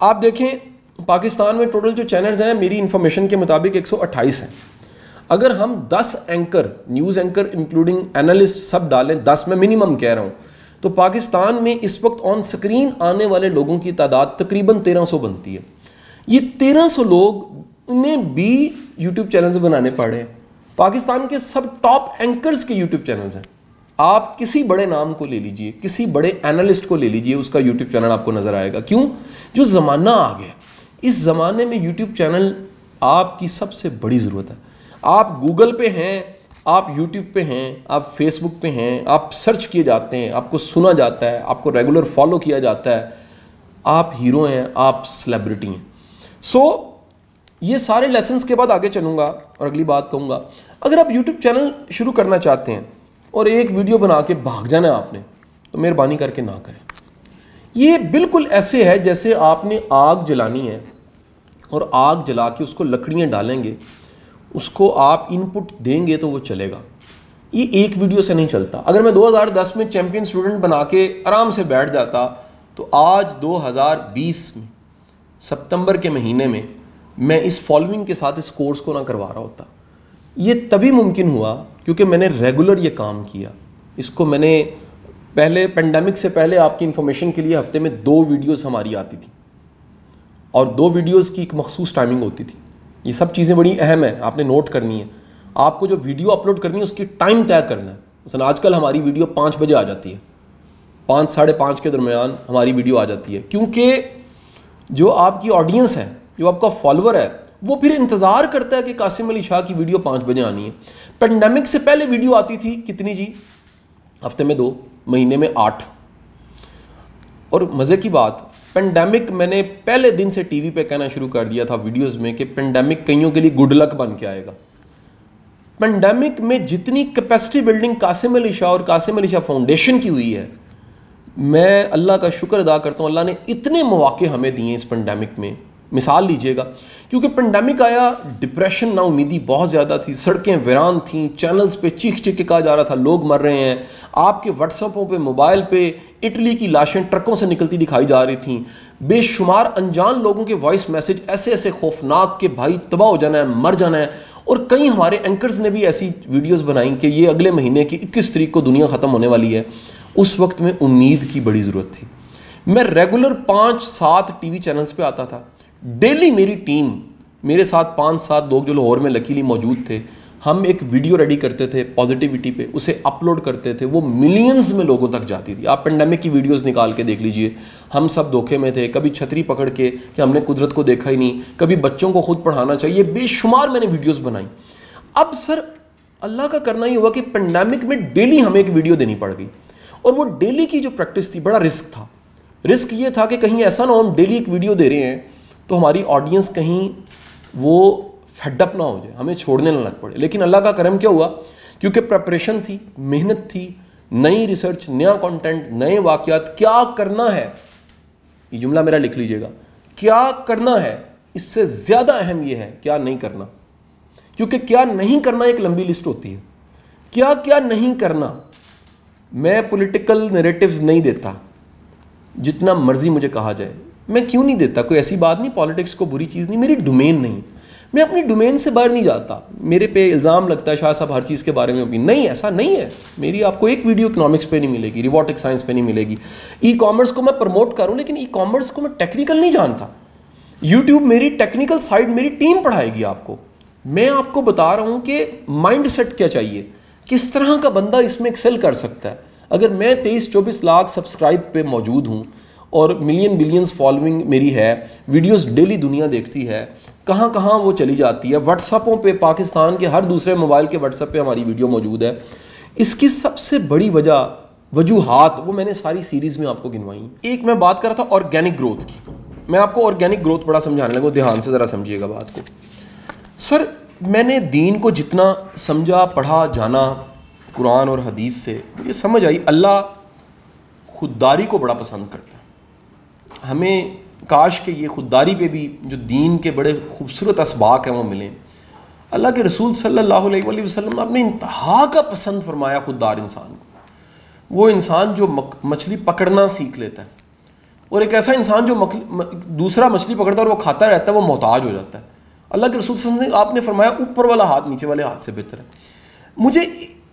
आप देखें पाकिस्तान में टोटल जो चैनल्स हैं मेरी इंफॉर्मेशन के मुताबिक 128 हैं। अगर हम 10 anchor, news anchor including analyst सब डालें, 10 में मिनिमम कह रहा हूँ, तो पाकिस्तान में इस वक्त ऑन स्क्रीन आने वाले लोगों की तादाद तकरीबन 1300 बनती है। ये 1300 लोग, उन्हें भी यूट्यूब चैनल्स बनाने पड़े हैं। पाकिस्तान के सब टॉप एंकर्स के यूट्यूब चैनल्स हैं। आप किसी बड़े नाम को ले लीजिए, किसी बड़े एनालिस्ट को ले लीजिए, उसका यूट्यूब चैनल आपको नज़र आएगा। क्यों? जो ज़माना आ गया, इस ज़माने में यूट्यूब चैनल आपकी सबसे बड़ी ज़रूरत है। आप गूगल पे हैं, आप यूट्यूब पे हैं, आप फेसबुक पे हैं, आप सर्च किए जाते हैं, आपको सुना जाता है, आपको रेगुलर फॉलो किया जाता है, आप हीरो हैं, आप सेलिब्रिटी हैं। सो ये सारे लेसन्स के बाद आगे चलूँगा और अगली बात कहूँगा। अगर आप यूट्यूब चैनल शुरू करना चाहते हैं और एक वीडियो बना के भाग जाना है आपने, तो मेहरबानी करके ना करें। ये बिल्कुल ऐसे है जैसे आपने आग जलानी है और आग जला के उसको लकड़ियाँ डालेंगे, उसको आप इनपुट देंगे तो वो चलेगा। ये एक वीडियो से नहीं चलता। अगर मैं 2010 में चैम्पियन स्टूडेंट बना के आराम से बैठ जाता, तो आज 2020 में सितंबर के महीने में मैं इस फॉलोइंग के साथ इस कोर्स को ना करवा रहा होता। ये तभी मुमकिन हुआ क्योंकि मैंने रेगुलर ये काम किया। इसको मैंने पहले, पेंडेमिक से पहले, आपकी इन्फॉर्मेशन के लिए हफ्ते में 2 वीडियोस हमारी आती थी और 2 वीडियोस की एक मखसूस टाइमिंग होती थी। ये सब चीज़ें बड़ी अहम है, आपने नोट करनी है। आपको जो वीडियो अपलोड करनी है उसकी टाइम तय करना है। मसलन आजकल हमारी वीडियो 5 बजे आ जाती है, 5 साढ़े 5 के दरमियान हमारी वीडियो आ जाती है, क्योंकि जो आपकी ऑडियंस है, जो आपका फॉलोअर है, वो फिर इंतज़ार करता है कि कासिम अली शाह की वीडियो 5 बजे आनी है। पेंडेमिक से पहले वीडियो आती थी कितनी जी? हफ्ते में 2, महीने में 8। और मज़े की बात, पेंडेमिक मैंने पहले दिन से टीवी पे कहना शुरू कर दिया था वीडियोस में कि पेंडेमिक कईयों के लिए गुड लक बन के आएगा। पेंडेमिक में जितनी कैपेसिटी बिल्डिंग कासिम अली शाह और कासिम अली शाह फाउंडेशन की हुई है, मैं अल्लाह का शुक्र अदा करता हूँ। अल्लाह ने इतने मौके हमें दिए इस पेंडेमिक में। मिसाल लीजिएगा, क्योंकि पेंडेमिक आया, डिप्रेशन, नाउमीदी बहुत ज़्यादा थी, सड़कें वीरान थीं, चैनल्स पे चीख चीख के कहा जा रहा था लोग मर रहे हैं, आपके व्हाट्सएपों पे, मोबाइल पे इटली की लाशें ट्रकों से निकलती दिखाई जा रही थीं, बेशुमार अनजान लोगों के वॉइस मैसेज ऐसे ऐसे खौफनाक कि भाई तबाह हो जाना है, मर जाना है। और कई हमारे एंकर्स ने भी ऐसी वीडियोस बनाई कि ये अगले महीने की 21 तारीख को दुनिया ख़त्म होने वाली है। उस वक्त में उम्मीद की बड़ी ज़रूरत थी। मैं रेगुलर 5-7 टीवी चैनल्स पे आता था। डेली मेरी टीम, मेरे साथ 5-7 लोग जो लाहौर में लकीली मौजूद थे, हम एक वीडियो रेडी करते थे पॉजिटिविटी पे, उसे अपलोड करते थे। वो मिलियंस में लोगों तक जाती थी। आप पेंडेमिक की वीडियोस निकाल के देख लीजिए, हम सब धोखे में थे। कभी छतरी पकड़ के कि हमने कुदरत को देखा ही नहीं, कभी बच्चों को खुद पढ़ाना चाहिए, बेशुमार मैंने वीडियोस बनाई। अब सर अल्लाह का करना ही हुआ कि पेंडेमिक में डेली हमें एक वीडियो देनी पड़ गई। और वो डेली की जो प्रैक्टिस थी, बड़ा रिस्क था। रिस्क ये था कि कहीं ऐसा ना हो हम डेली एक वीडियो दे रहे हैं तो हमारी ऑडियंस कहीं वो फेडअप ना हो जाए, हमें छोड़ने ना लग पड़े। लेकिन अल्लाह का करम क्या हुआ, क्योंकि प्रेपरेशन थी, मेहनत थी, नई रिसर्च, नया कंटेंट, नए वाक़यात, क्या करना है, ये जुमला मेरा लिख लीजिएगा, क्या करना है इससे ज़्यादा अहम ये है क्या नहीं करना। क्योंकि क्या नहीं करना एक लंबी लिस्ट होती है, क्या क्या नहीं करना। मैं पॉलिटिकल नैरेटिव्स नहीं देता, जितना मर्जी मुझे कहा जाए, मैं क्यों नहीं देता, कोई ऐसी बात नहीं, पॉलिटिक्स को बुरी चीज़ नहीं, मेरी डोमेन नहीं, मैं अपनी डोमेन से बाहर नहीं जाता। मेरे पे इल्ज़ाम लगता है शाह साहब हर चीज़ के बारे में ओपिनियन, नहीं, ऐसा नहीं है। मेरी आपको एक वीडियो इकोनॉमिक्स पे नहीं मिलेगी, रिबॉटिक साइंस पे नहीं मिलेगी। ई कॉमर्स को मैं प्रमोट करूँ, लेकिन ई कॉमर्स को मैं टेक्निकल नहीं जानता। यूट्यूब मेरी टेक्निकल साइड, मेरी टीम पढ़ाएगी आपको। मैं आपको बता रहा हूँ कि माइंड सेट क्या चाहिए, किस तरह का बंदा इसमें एक्सेल कर सकता है। अगर मैं 23-24 लाख सब्सक्राइब पे मौजूद हूँ और मिलियन बिलियंस फॉलोइंग मेरी है, वीडियोस डेली दुनिया देखती है, कहाँ कहाँ वो चली जाती है, व्हाट्सएपों पे, पाकिस्तान के हर दूसरे मोबाइल के व्हाट्सएप पे हमारी वीडियो मौजूद है। इसकी सबसे बड़ी वजूहात वो मैंने सारी सीरीज़ में आपको गिनवाई। एक मैं बात कर रहा था ऑर्गेनिक ग्रोथ की, मैं आपको ऑर्गेनिक ग्रोथ बड़ा समझाने लगा, ध्यान से ज़रा समझिएगा बात को। सर मैंने दीन को जितना समझा, पढ़ा, जाना कुरान और हदीस से, मुझे समझ आई अल्लाह खुददारी को बड़ा पसंद करता है। हमें काश के ये खुददारी पे भी जो दीन के बड़े खूबसूरत असबाक हैं वो मिलें। अल्लाह के रसूल सल्लल्लाहु अलैहि वसल्लम ने अपने इंतहा का पसंद फरमाया खुददार इंसान को। वो इंसान जो मछली पकड़ना सीख लेता है, और एक ऐसा इंसान जो दूसरा मछली पकड़ता है और वो खाता रहता है, वो मोहताज हो जाता है। अल्लाह के रसूल सल्लल्लाहु अलैहि वसल्लम ने आपने फरमाया ऊपर वाला हाथ नीचे वाले हाथ से बेहतर है। मुझे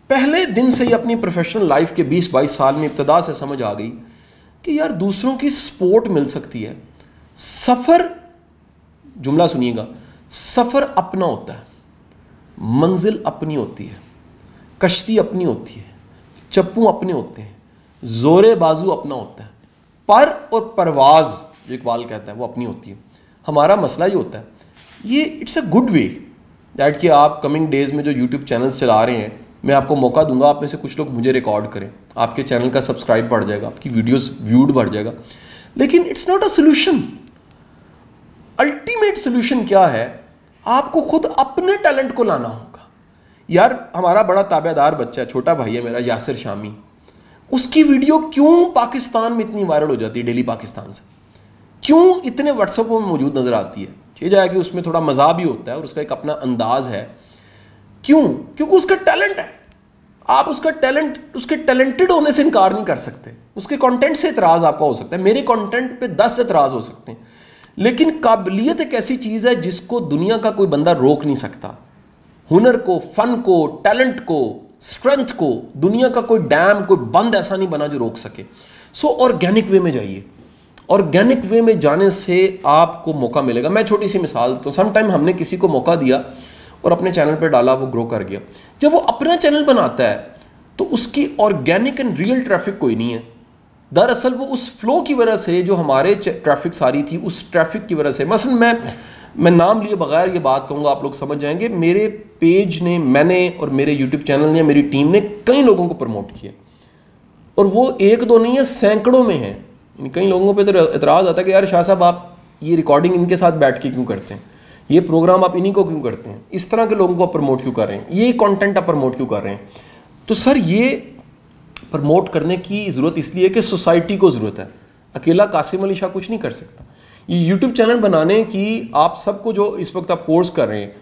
पहले दिन से ही अपनी प्रोफेशनल लाइफ के 20-22 साल में इब्तदा से समझ आ गई कि यार दूसरों की सपोर्ट मिल सकती है। सफ़र, जुमला सुनिएगा, सफ़र अपना होता है, मंजिल अपनी होती है, कश्ती अपनी होती है, चप्पू अपने होते हैं, जोरे बाजू अपना होता है, पर और परवाज़ जो इकबाल कहता है वो अपनी होती है। हमारा मसला ये होता है, ये it's a good way that कि आप कमिंग डेज़ में जो यूट्यूब चैनल्स चला रहे हैं, मैं आपको मौका दूंगा आप में से कुछ लोग मुझे रिकॉर्ड करें, आपके चैनल का सब्सक्राइब बढ़ जाएगा, आपकी वीडियोस व्यूड बढ़ जाएगा। लेकिन it's not a solution. Ultimate solution क्या है, आपको खुद अपने टैलेंट को लाना होगा। यार हमारा बड़ा ताबेदार बच्चा है, छोटा भाई है मेरा, यासिर शामी, उसकी वीडियो क्यों पाकिस्तान में इतनी वायरल हो जाती है, डेली पाकिस्तान से क्यों इतने व्हाट्सएपों में मौजूद नजर आती है। ये जाए कि उसमें थोड़ा मज़ा भी होता है और उसका एक अपना अंदाज है। क्यों? क्योंकि उसका टैलेंट है। आप उसका टैलेंट, उसके टैलेंटेड होने से इनकार नहीं कर सकते। उसके कंटेंट से इतराज़ आपका हो सकता है, मेरे कंटेंट पे 10 इतराज़ हो सकते हैं, लेकिन काबिलियत एक ऐसी चीज़ है जिसको दुनिया का कोई बंदा रोक नहीं सकता। हुनर को, फ़न को, टैलेंट को, स्ट्रेंथ को दुनिया का कोई डैम, कोई बंद ऐसा नहीं बना जो रोक सके। सो ऑर्गेनिक वे में जाइए। ऑर्गेनिक वे में जाने से आपको मौका मिलेगा। मैं छोटी सी मिसाल देता हूँ। समटाइम हमने किसी को मौका दिया और अपने चैनल पर डाला, वो ग्रो कर गया। जब वो अपना चैनल बनाता है तो उसकी ऑर्गेनिक एंड रियल ट्रैफिक कोई नहीं है। दरअसल वो उस फ्लो की वजह से, जो हमारे ट्रैफिक सारी थी, उस ट्रैफिक की वजह से, मसलन मैं नाम लिए बगैर ये बात कहूँगा, आप लोग समझ जाएंगे, मेरे पेज ने, मैंने और मेरे यूट्यूब चैनल ने, मेरी टीम ने कई लोगों को प्रमोट किया, और वो एक दो नहीं है, सैकड़ों में है। कई लोगों पे तो एतराज़ आता है कि यार शाह साहब आप ये रिकॉर्डिंग इनके साथ बैठ के क्यों करते हैं, ये प्रोग्राम आप इन्हीं को क्यों करते हैं, इस तरह के लोगों को आप प्रमोट क्यों कर रहे हैं, ये कंटेंट आप प्रमोट क्यों कर रहे हैं। तो सर ये प्रमोट करने की ज़रूरत इसलिए कि सोसाइटी को ज़रूरत है। अकेला कासिम अली शाह कुछ नहीं कर सकता। ये यूट्यूब चैनल बनाने की आप सबको जो इस वक्त आप कोर्स कर रहे हैं,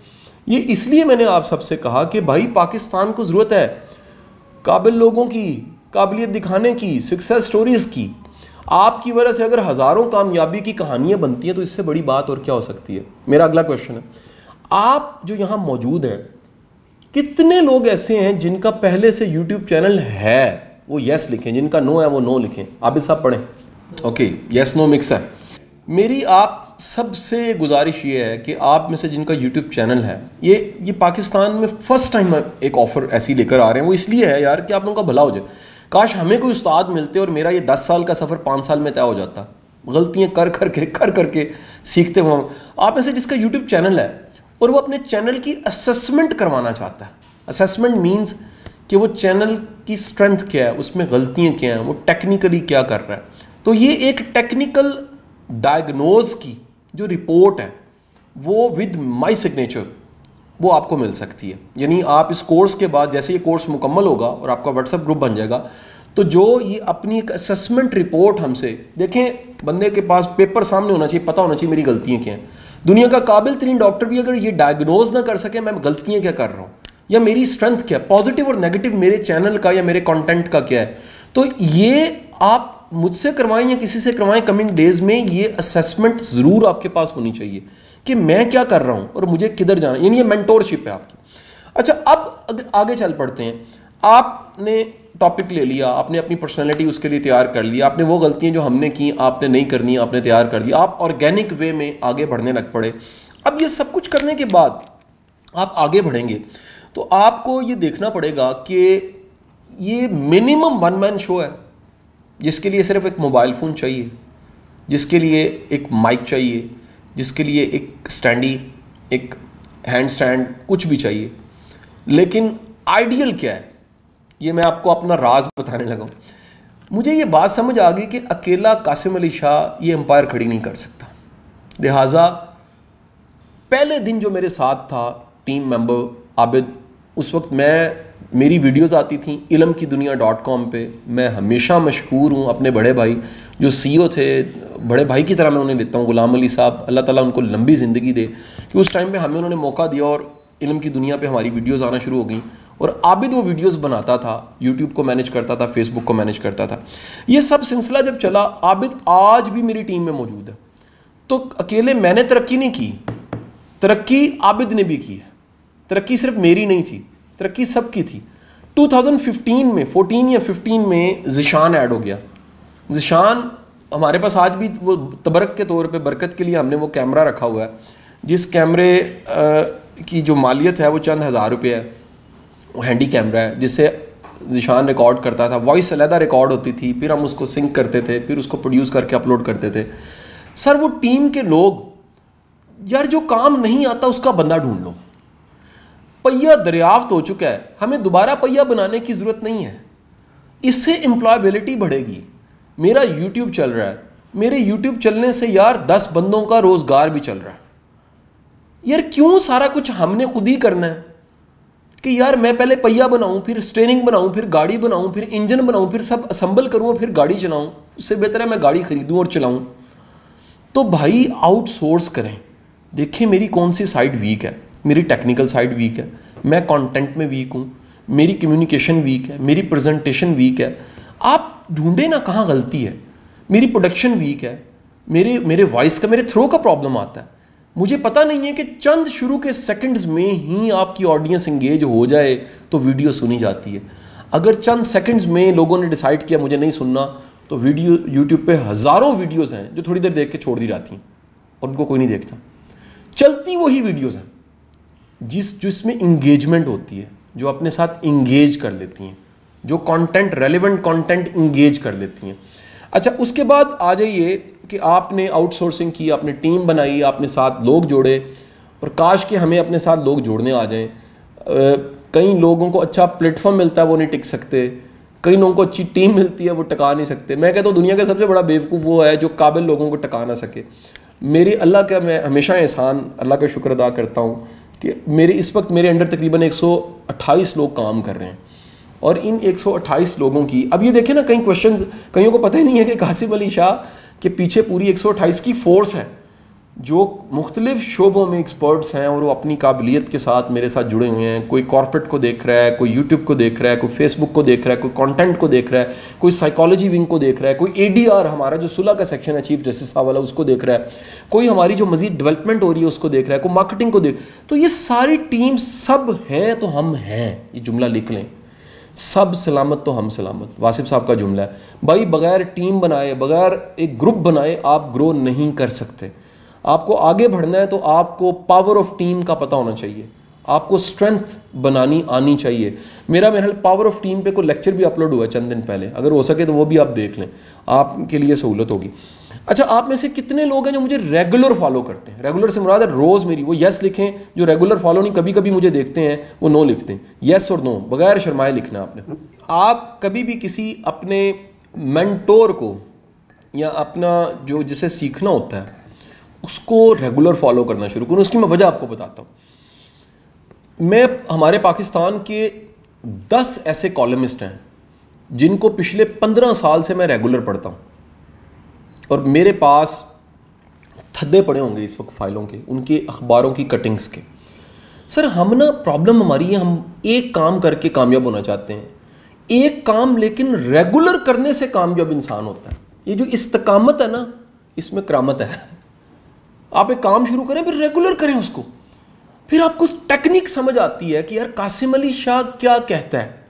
ये इसलिए मैंने आप सबसे कहा कि भाई पाकिस्तान को ज़रूरत है काबिल लोगों की, काबिलियत दिखाने की, सक्सेस स्टोरीज़ की। आपकी वजह से अगर हज़ारों कामयाबी की कहानियाँ बनती हैं तो इससे बड़ी बात और क्या हो सकती है। मेरा अगला क्वेश्चन है, आप जो यहाँ मौजूद हैं, कितने लोग ऐसे हैं जिनका पहले से यूट्यूब चैनल है? वो यस लिखें, जिनका नो है वो नो लिखें। आबिद साहब पढ़ें। ओके, यस नो मिक्स है। मेरी आप सबसे गुजारिश ये है कि आप में से जिनका यूट्यूब चैनल है, ये पाकिस्तान में फ़र्स्ट टाइम एक ऑफ़र ऐसी लेकर आ रहे हैं। वो इसलिए है यार कि आप लोगों का भला हो जाए। काश हमें कोई उस्ताद मिलते और मेरा ये 10 साल का सफ़र 5 साल में तय हो जाता। गलतियाँ कर करके सीखते हुए आप में से जिसका यूट्यूब चैनल है और वो अपने चैनल की असेसमेंट करवाना चाहता है। असेसमेंट मीन्स कि वो चैनल की स्ट्रेंथ क्या है, उसमें गलतियाँ क्या हैं, वो टेक्निकली क्या कर रहा है। तो ये एक टेक्निकल डायग्नोज की जो रिपोर्ट है वो विद माय सिग्नेचर वो आपको मिल सकती है। यानी आप इस कोर्स के बाद, जैसे ये कोर्स मुकम्मल होगा और आपका व्हाट्सएप ग्रुप बन जाएगा, तो जो ये अपनी एक असेसमेंट रिपोर्ट हमसे देखें, बंदे के पास पेपर सामने होना चाहिए, पता होना चाहिए मेरी गलतियाँ क्या हैं। दुनिया का काबिल तरीन डॉक्टर भी अगर ये डायग्नोज ना कर सके मैं गलतियाँ क्या कर रहा हूँ या मेरी स्ट्रेंथ क्या है, पॉजिटिव और नेगेटिव मेरे चैनल का या मेरे कंटेंट का क्या है, तो ये आप मुझसे करवाएं या किसी से करवाएं, कमिंग डेज में ये असेसमेंट ज़रूर आपके पास होनी चाहिए कि मैं क्या कर रहा हूँ और मुझे किधर जाना है। यानी ये मेंटोरशिप है आपकी। अच्छा, अब आगे चल पड़ते हैं। आपने टॉपिक ले लिया, आपने अपनी पर्सनैलिटी उसके लिए तैयार कर लिया, आपने वो गलतियाँ जो हमने की आपने नहीं करनी, आपने तैयार कर दिया, आप ऑर्गेनिक वे में आगे बढ़ने लग पड़े। अब ये सब कुछ करने के बाद आप आगे बढ़ेंगे तो आपको ये देखना पड़ेगा कि ये मिनिमम वन मैन शो है, जिसके लिए सिर्फ एक मोबाइल फ़ोन चाहिए, जिसके लिए एक माइक चाहिए, जिसके लिए एक स्टैंडी, एक हैंड स्टैंड, कुछ भी चाहिए। लेकिन आइडियल क्या है, ये मैं आपको अपना राज बताने लगा। मुझे ये बात समझ आ गई कि अकेला कासिम अली शाह ये एम्पायर खड़ी नहीं कर सकता। लिहाजा पहले दिन जो मेरे साथ था टीम मेंबर आबिद, उस वक्त मेरी वीडियोस आती थी ilmkidunia.com पे। मैं हमेशा मशहूर हूँ अपने बड़े भाई जो CEO थे, बड़े भाई की तरह मैं उन्हें लेता हूँ, गुलाम अली साहब, अल्लाह ताला उनको लंबी ज़िंदगी दे, कि उस टाइम पे हमें उन्होंने मौका दिया और इल्म की दुनिया पे हमारी वीडियोस आना शुरू हो गई। और आबिद वो वीडियोस बनाता था, यूट्यूब को मैनेज करता था, फेसबुक को मैनेज करता था। ये सब सिलसिला जब चला, आबिद आज भी मेरी टीम में मौजूद है। तो अकेले मैंने तरक्की नहीं की, तरक्की आबिद ने भी की है। तरक्की सिर्फ मेरी नहीं थी, तरक्की सबकी थी। 2015 में 14 या 15 में ज़िशान ऐड हो गया। ज़िशान हमारे पास आज भी वो तबरक के तौर पे, बरकत के लिए हमने वो कैमरा रखा हुआ है, जिस कैमरे की जो मालियत है वो चंद हज़ार रुपये है। वो हैंडी कैमरा है जिससे ज़िशान रिकॉर्ड करता था, वॉइस अलहदा रिकॉर्ड होती थी, फिर हम उसको सिंक करते थे, फिर उसको प्रोड्यूस करके अपलोड करते थे। सर वो टीम के लोग, यार जो काम नहीं आता उसका बंदा ढूंढ लो। पहिया दरियाफ्त हो चुका है, हमें दोबारा पहिया बनाने की ज़रूरत नहीं है। इससे एम्प्लॉयबिलिटी बढ़ेगी। मेरा यूट्यूब चल रहा है, मेरे यूट्यूब चलने से यार 10 बंदों का रोज़गार भी चल रहा है। यार क्यों सारा कुछ हमने खुद ही करना है कि यार मैं पहले पहिया बनाऊं, फिर स्टेयरिंग बनाऊं, फिर गाड़ी बनाऊं, फिर इंजन बनाऊं, फिर सब असम्बल करूं और फिर गाड़ी चलाऊं। उससे बेहतर है मैं गाड़ी खरीदूं और चलाऊं। तो भाई आउटसोर्स करें। देखें मेरी कौन सी साइड वीक है। मेरी टेक्निकल साइड वीक है, मैं कंटेंट में वीक हूँ, मेरी कम्युनिकेशन वीक है, मेरी प्रेजेंटेशन वीक है। आप ढूंढे ना कहाँ गलती है। मेरी प्रोडक्शन वीक है, मेरे वॉइस का, मेरे थ्रो का प्रॉब्लम आता है। मुझे पता नहीं है कि चंद शुरू के सेकंड्स में ही आपकी ऑडियंस इंगेज हो जाए तो वीडियो सुनी जाती है। अगर चंद सेकंड्स में लोगों ने डिसाइड किया मुझे नहीं सुनना, तो वीडियो यूट्यूब पे हज़ारों वीडियोज़ हैं जो थोड़ी देर देख के छोड़ दी जाती हैं और उनको कोई नहीं देखता। चलती वही वीडियोज़ हैं जिसमें इंगेजमेंट होती है, जो अपने साथ इंगेज कर लेती हैं, जो कंटेंट, रेलेवेंट कंटेंट इंगेज कर लेती हैं। अच्छा, उसके बाद आ जाइए कि आपने आउटसोर्सिंग की, आपने टीम बनाई, आपने साथ लोग जोड़े, और काश कि हमें अपने साथ लोग जोड़ने आ जाएं। कई लोगों को अच्छा प्लेटफॉर्म मिलता है वो नहीं टिक सकते, कई लोगों को अच्छी टीम मिलती है वो टिका नहीं सकते। मैं कहता हूँ दुनिया का सबसे बड़ा बेवकूफ़ वो है जो काबिल लोगों को टिका ना सके। मेरी अल्लाह का, मैं हमेशा एहसान अल्लाह का शुक्र अदा करता हूँ कि इस वक्त मेरे अंडर तकरीबन 128 लोग काम कर रहे हैं। और इन 128 लोगों की, अब ये देखें ना, कई क्वेश्चंस कईयों को पता ही नहीं है कि कासिम अली शाह के पीछे पूरी 128 की फोर्स है। जो मुख्तलिफ शोबों में एक्सपर्ट्स हैं और वो अपनी काबिलियत के साथ मेरे साथ जुड़े हुए हैं। कोई कॉर्पोरेट को देख रहा है, कोई यूट्यूब को देख रहा है, कोई फेसबुक को देख रहा है, कोई कंटेंट को देख रहा है, कोई साइकोलॉजी विंग को देख रहा है, कोई ADR हमारा जो सुलह का सेक्शन है चीफ जस्टिस साहब वाला उसको देख रहा है, कोई हमारी जो मजीद डेवलपमेंट हो रही है उसको देख रहा है, कोई मार्केटिंग को देख। तो ये सारी टीम सब हैं तो हम हैं, ये जुमला लिख लें, सब सलामत तो हम सलामत। वासिफ साहब का जुमला है भाई, बगैर टीम बनाए, बगैर एक ग्रुप बनाए आप ग्रो नहीं कर सकते। आपको आगे बढ़ना है तो आपको पावर ऑफ टीम का पता होना चाहिए, आपको स्ट्रेंथ बनानी आनी चाहिए। मेरा पावर ऑफ टीम पे कोई लेक्चर भी अपलोड हुआ है चंद दिन पहले, अगर हो सके तो वो भी आप देख लें, आपके लिए सहूलत होगी। अच्छा, आप में से कितने लोग हैं जो मुझे रेगुलर फॉलो करते हैं? रेगुलर से मुराद है रोज़ मेरी, वो यस लिखें। जो रेगुलर फॉलो नहीं, कभी कभी मुझे देखते हैं वो नो लिखते हैं। यस और नो बगैर शर्माए लिखना आपने। आप कभी भी किसी अपने मेंटोर को या अपना जो जिसे सीखना होता है उसको रेगुलर फॉलो करना शुरू करूँ। उसकी मैं वजह आपको बताता हूँ। मैं हमारे पाकिस्तान के 10 ऐसे कॉलमिस्ट हैं जिनको पिछले 15 साल से मैं रेगुलर पढ़ता हूँ और मेरे पास थद्दे पड़े होंगे इस वक्त फाइलों के, उनके अखबारों की कटिंग्स के। सर हम ना प्रॉब्लम हमारी है, हम एक काम करके कामयाब होना चाहते हैं, एक काम लेकिन रेगुलर करने से कामयाब इंसान होता है। ये जो इस्तकामत है ना, इसमें करामत है। आप एक काम शुरू करें फिर रेगुलर करें उसको, फिर आपको टेक्निक समझ आती है कि यार कासिम अली शाह क्या कहता है,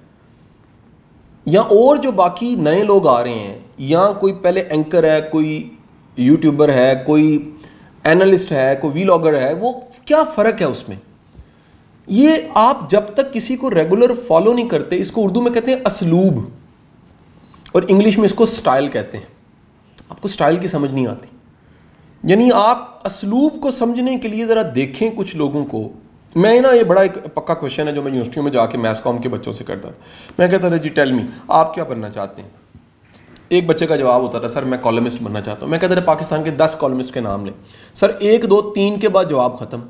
या और जो बाकी नए लोग आ रहे हैं, या कोई पहले एंकर है, कोई यूट्यूबर है, कोई एनालिस्ट है, कोई वीलॉगर है, वो क्या फ़र्क है उसमें। ये आप जब तक किसी को रेगुलर फॉलो नहीं करते, इसको उर्दू में कहते हैं असलूब और इंग्लिश में इसको स्टाइल कहते हैं। आपको स्टाइल की समझ नहीं आती, यानी आप असलूब को समझने के लिए ज़रा देखें कुछ लोगों को। मैं ना, ये बड़ा एक पक्का क्वेश्चन है जो मैं यूनिवर्सिटी में जाके मैथ्स कॉम के बच्चों से करता था। मैं कहता था जी टेल मी, आप क्या बनना चाहते हैं? एक बच्चे का जवाब होता था सर मैं कॉलमिस्ट बनना चाहता हूँ। मैं कहता था पाकिस्तान के 10 कॉलमिस्ट के नाम लें। सर 1 2 3 के बाद जवाब ख़त्म।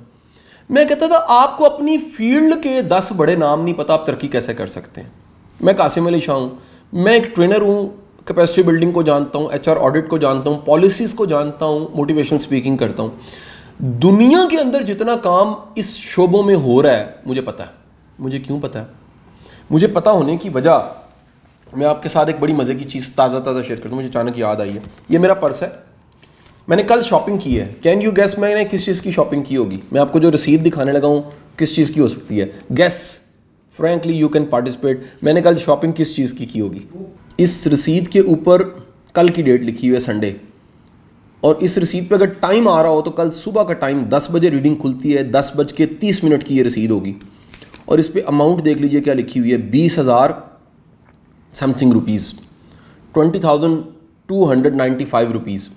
मैं कहता था आपको अपनी फील्ड के 10 बड़े नाम नहीं पता, आप तरक्की कैसे कर सकते हैं? मैं कासिम अली शाह हूँ, मैं एक ट्रेनर हूँ, कैपेसिटी बिल्डिंग को जानता हूँ, HR ऑडिट को जानता हूँ, पॉलिसीज़ को जानता हूँ, मोटिवेशनल स्पीकिंग करता हूँ। दुनिया के अंदर जितना काम इस शोबों में हो रहा है मुझे पता है। मुझे क्यों पता है? मुझे पता होने की वजह, मैं आपके साथ एक बड़ी मज़े की चीज़ ताज़ा शेयर करता हूँ, मुझे अचानक याद आई है। ये मेरा पर्स है, मैंने कल शॉपिंग की है। कैन यू गेस मैंने किस चीज़ की शॉपिंग की होगी? मैं आपको जो रसीद दिखाने लगा हूँ किस चीज़ की हो सकती है? Guess, frankly you can participate. मैंने कल शॉपिंग किस चीज़ की होगी? इस रसीद के ऊपर कल की डेट लिखी हुई है, संडे, और इस रसीद पे अगर टाइम आ रहा हो तो कल सुबह का टाइम 10 बजे रीडिंग खुलती है, 10:30 की ये रसीद होगी। और इस पे अमाउंट देख लीजिए क्या लिखी हुई है, 20,000 समथिंग रुपीज़, 20,295 रुपीज़।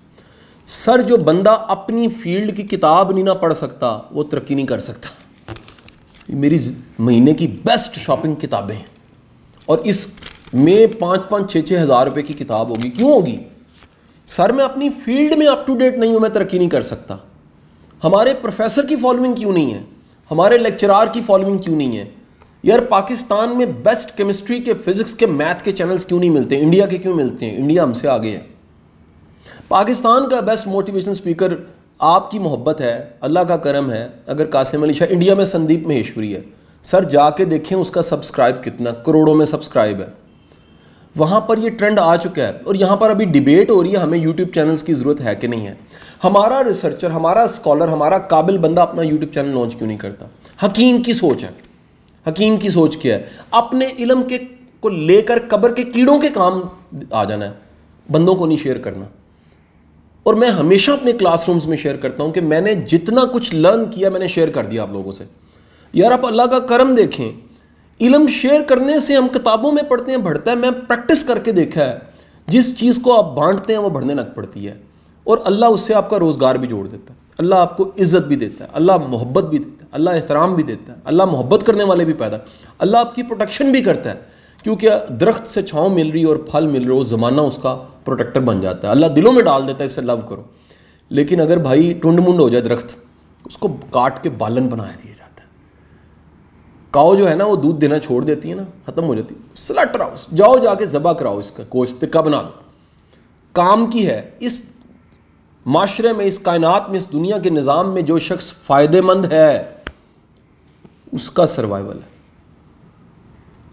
सर जो बंदा अपनी फील्ड की किताब नहीं ना पढ़ सकता वो तरक्की नहीं कर सकता। मेरी महीने की बेस्ट शॉपिंग किताबें हैं और इस में 5-5, 6-6 हज़ार रुपये की किताब होगी। क्यों होगी? सर मैं अपनी फील्ड में अप टू डेट नहीं हूँ, मैं तरक्की नहीं कर सकता। हमारे प्रोफेसर की फॉलोइंग क्यों नहीं है? हमारे लेक्चरार की फॉलोइंग क्यों नहीं है? यार पाकिस्तान में बेस्ट केमिस्ट्री के, फिजिक्स के, मैथ के चैनल्स क्यों नहीं मिलते? इंडिया के क्यों मिलते हैं? इंडिया हमसे आगे है। पाकिस्तान का बेस्ट मोटिवेशनल स्पीकर आपकी मोहब्बत है, अल्लाह का करम है, अगर कासिम अली शाह। इंडिया में संदीप महेश्वरी है। सर जाके देखें उसका सब्सक्राइब कितना, करोड़ों में सब्सक्राइब है। वहाँ पर ये ट्रेंड आ चुका है और यहाँ पर अभी डिबेट हो रही है हमें यूट्यूब चैनल्स की ज़रूरत है कि नहीं है। हमारा रिसर्चर, हमारा स्कॉलर, हमारा काबिल बंदा अपना यूट्यूब चैनल लॉन्च क्यों नहीं करता? हकीम की सोच है। हकीम की सोच क्या है? अपने इल्म के को लेकर कब्र के कीड़ों के काम आ जाना है, बंदों को नहीं शेयर करना। और मैं हमेशा अपने क्लासरूम्स में शेयर करता हूँ कि मैंने जितना कुछ लर्न किया मैंने शेयर कर दिया आप लोगों से। यार आप अल्लाह का करम देखें, इल्म शेयर करने से हम किताबों में पढ़ते हैं बढ़ता है। मैं प्रैक्टिस करके देखा है, जिस चीज़ को आप बांटते हैं वो बढ़ने लग पड़ती है और अल्लाह उससे आपका रोज़गार भी जोड़ देता है। अल्लाह आपको इज़्ज़त भी देता है, अल्लाह मोहब्बत भी देता है, अल्लाह एहतराम भी देता है, अल्लाह मोहब्बत करने वाले भी पैदा, अल्लाह आपकी प्रोटेक्शन भी करता है। क्योंकि दरख्त से छाँव मिल रही है और फल मिल रहा हो, ज़माना उसका प्रोटेक्टर बन जाता है। अल्लाह दिलों में डाल देता है इससे लव करो। लेकिन अगर भाई टुंड मुंड हो जाए दरख्त, उसको काट के बालन बना दिया जाता है। काऊ जो है ना वो दूध देना छोड़ देती है ना, ख़त्म हो जाती है। स्लॉटर हाउस जाओ, जाके ज़बा कराओ, इसका गोश्त टिक्का बना दो, काम की है। इस माशरे में, इस कायनात में, इस दुनिया के निज़ाम में जो शख्स फ़ायदेमंद है उसका सर्वाइवल है।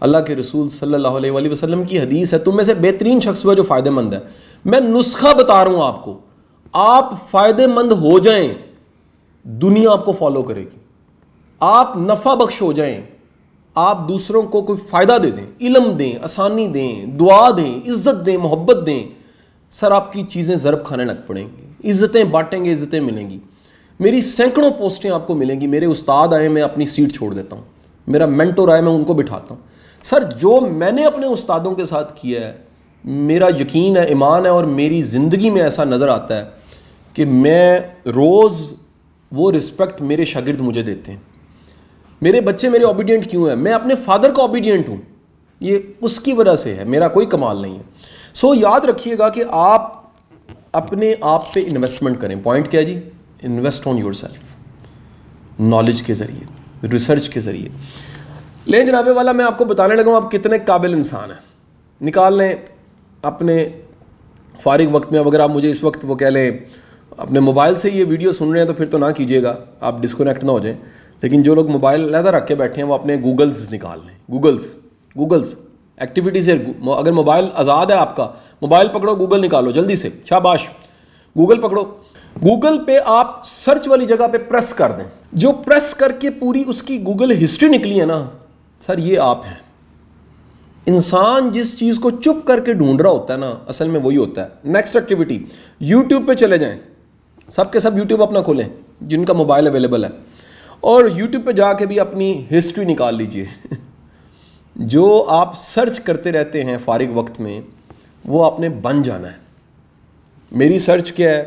अल्लाह के रसूल सल्लल्लाहु अलैहि वसल्लम की हदीस है, तुम में से बेहतरीन शख्स वह जो फ़ायदेमंद है। मैं नुस्खा बता रहा हूँ आपको, आप फ़ायदेमंद हो जाएं, दुनिया आपको फॉलो करेगी। आप नफ़ा बख्श हो जाएं, आप दूसरों को कोई फ़ायदा दे दें, इल्म दें, आसानी दें, दुआ दें, इज़्ज़त दें, मोहब्बत दें, सर आपकी चीज़ें ज़रब खाने लग पड़ेंगी। इज़्ज़तें बांटेंगे, इज़्ज़तें मिलेंगी। मेरी सैकड़ों पोस्टें आपको मिलेंगी। मेरे उस्ताद आए, मैं अपनी सीट छोड़ देता हूँ। मेरा मेंटोर आए, मैं उनको बिठाता हूँ। सर जो मैंने अपने उस्तादों के साथ किया है, मेरा यकीन है, ईमान है, और मेरी ज़िंदगी में ऐसा नज़र आता है कि मैं रोज़ वो रिस्पेक्ट मेरे शागिर्द मुझे देते हैं। मेरे बच्चे मेरे ओबीडियंट क्यों हैं? मैं अपने फादर का ओबीडियंट हूँ, ये उसकी वजह से है, मेरा कोई कमाल नहीं है। सो याद रखिएगा कि आप अपने आप पे इन्वेस्टमेंट करें। पॉइंट क्या है जी? Invest on your self, knowledge के ज़रिए, रिसर्च के ज़रिए। लेकिन जनाबे वाला, मैं आपको बताने लगा हूँ आप कितने काबिल इंसान हैं। निकाल लें अपने फारिग वक्त में। अगर आप मुझे इस वक्त वो कह लें अपने मोबाइल से ये वीडियो सुन रहे हैं तो फिर तो ना कीजिएगा, आप डिस्कनेक्ट ना हो जाएं। लेकिन जो लोग मोबाइल लहदा रख के बैठे हैं वो अपने गूगल्स निकाल लें। गूगल्स एक्टिविटी से, अगर मोबाइल आज़ाद है आपका, मोबाइल पकड़ो, गूगल निकालो जल्दी से, शाबाश, गूगल पकड़ो। गूगल पे आप सर्च वाली जगह पे प्रेस कर दें। जो प्रेस करके पूरी उसकी गूगल हिस्ट्री निकली है ना सर, ये आप हैं। इंसान जिस चीज़ को चुप करके ढूंढ रहा होता है ना, असल में वही होता है। नेक्स्ट एक्टिविटी, यूट्यूब पे चले जाएं। सब के सब यूट्यूब अपना खोलें जिनका मोबाइल अवेलेबल है, और यूट्यूब पे जाके भी अपनी हिस्ट्री निकाल लीजिए। जो आप सर्च करते रहते हैं फारिग वक्त में, वो आपने बन जाना है। मेरी सर्च क्या है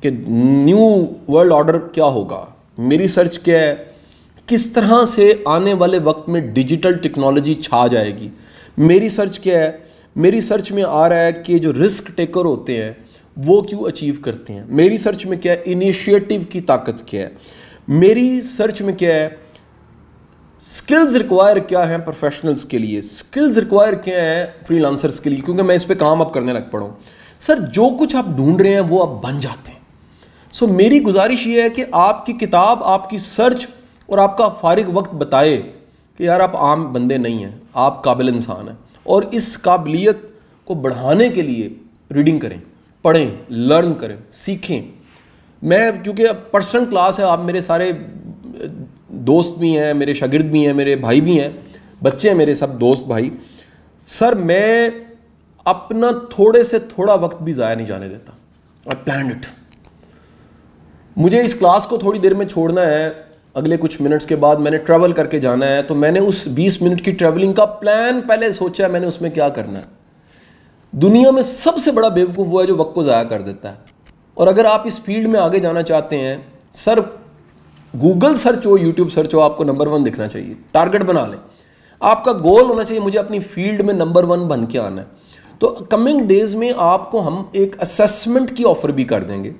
कि न्यू वर्ल्ड ऑर्डर क्या होगा। मेरी सर्च क्या है, किस तरह से आने वाले वक्त में डिजिटल टेक्नोलॉजी छा जाएगी। मेरी सर्च क्या है, मेरी सर्च में आ रहा है कि जो रिस्क टेकर होते हैं वो क्यों अचीव करते हैं। मेरी सर्च में क्या है, इनिशिएटिव की ताकत क्या है। मेरी सर्च में क्या है, स्किल्स रिक्वायर क्या हैं प्रोफेशनल्स के लिए, स्किल्स रिक्वायर क्या है फ्रीलांसर्स के लिए, क्योंकि मैं इस पे काम अब करने लग पड़ा हूँ। सर जो कुछ आप ढूंढ रहे हैं वो आप बन जाते हैं। सो मेरी गुजारिश ये है कि आपकी किताब, आपकी सर्च और आपका फारिग वक्त बताए कि यार आप आम बंदे नहीं हैं, आप काबिल इंसान हैं। और इस काबिलियत को बढ़ाने के लिए रीडिंग करें, पढ़ें, लर्न करें, सीखें। मैं क्योंकि पर्सनल क्लास है, आप मेरे सारे दोस्त भी हैं, मेरे शागिर्द भी हैं, मेरे भाई भी हैं, बच्चे हैं मेरे, सब दोस्त भाई। सर मैं अपना थोड़े से थोड़ा वक्त भी ज़ाया नहीं जाने देता। I plan it. मुझे इस क्लास को थोड़ी देर में छोड़ना है, अगले कुछ मिनट्स के बाद मैंने ट्रैवल करके जाना है, तो मैंने उस 20 मिनट की ट्रैवलिंग का प्लान पहले सोचा है मैंने उसमें क्या करना है। दुनिया में सबसे बड़ा बेवकूफ़ वो है जो वक्त को ज़ाया कर देता है। और अगर आप इस फील्ड में आगे जाना चाहते हैं, सर गूगल सर्च हो, यूट्यूब सर्च हो, आपको नंबर 1 दिखना चाहिए। टारगेट बना लें, आपका गोल होना चाहिए मुझे अपनी फील्ड में नंबर 1 बन के आना है। तो कमिंग डेज में आपको हम एक असेसमेंट की ऑफ़र भी कर देंगे।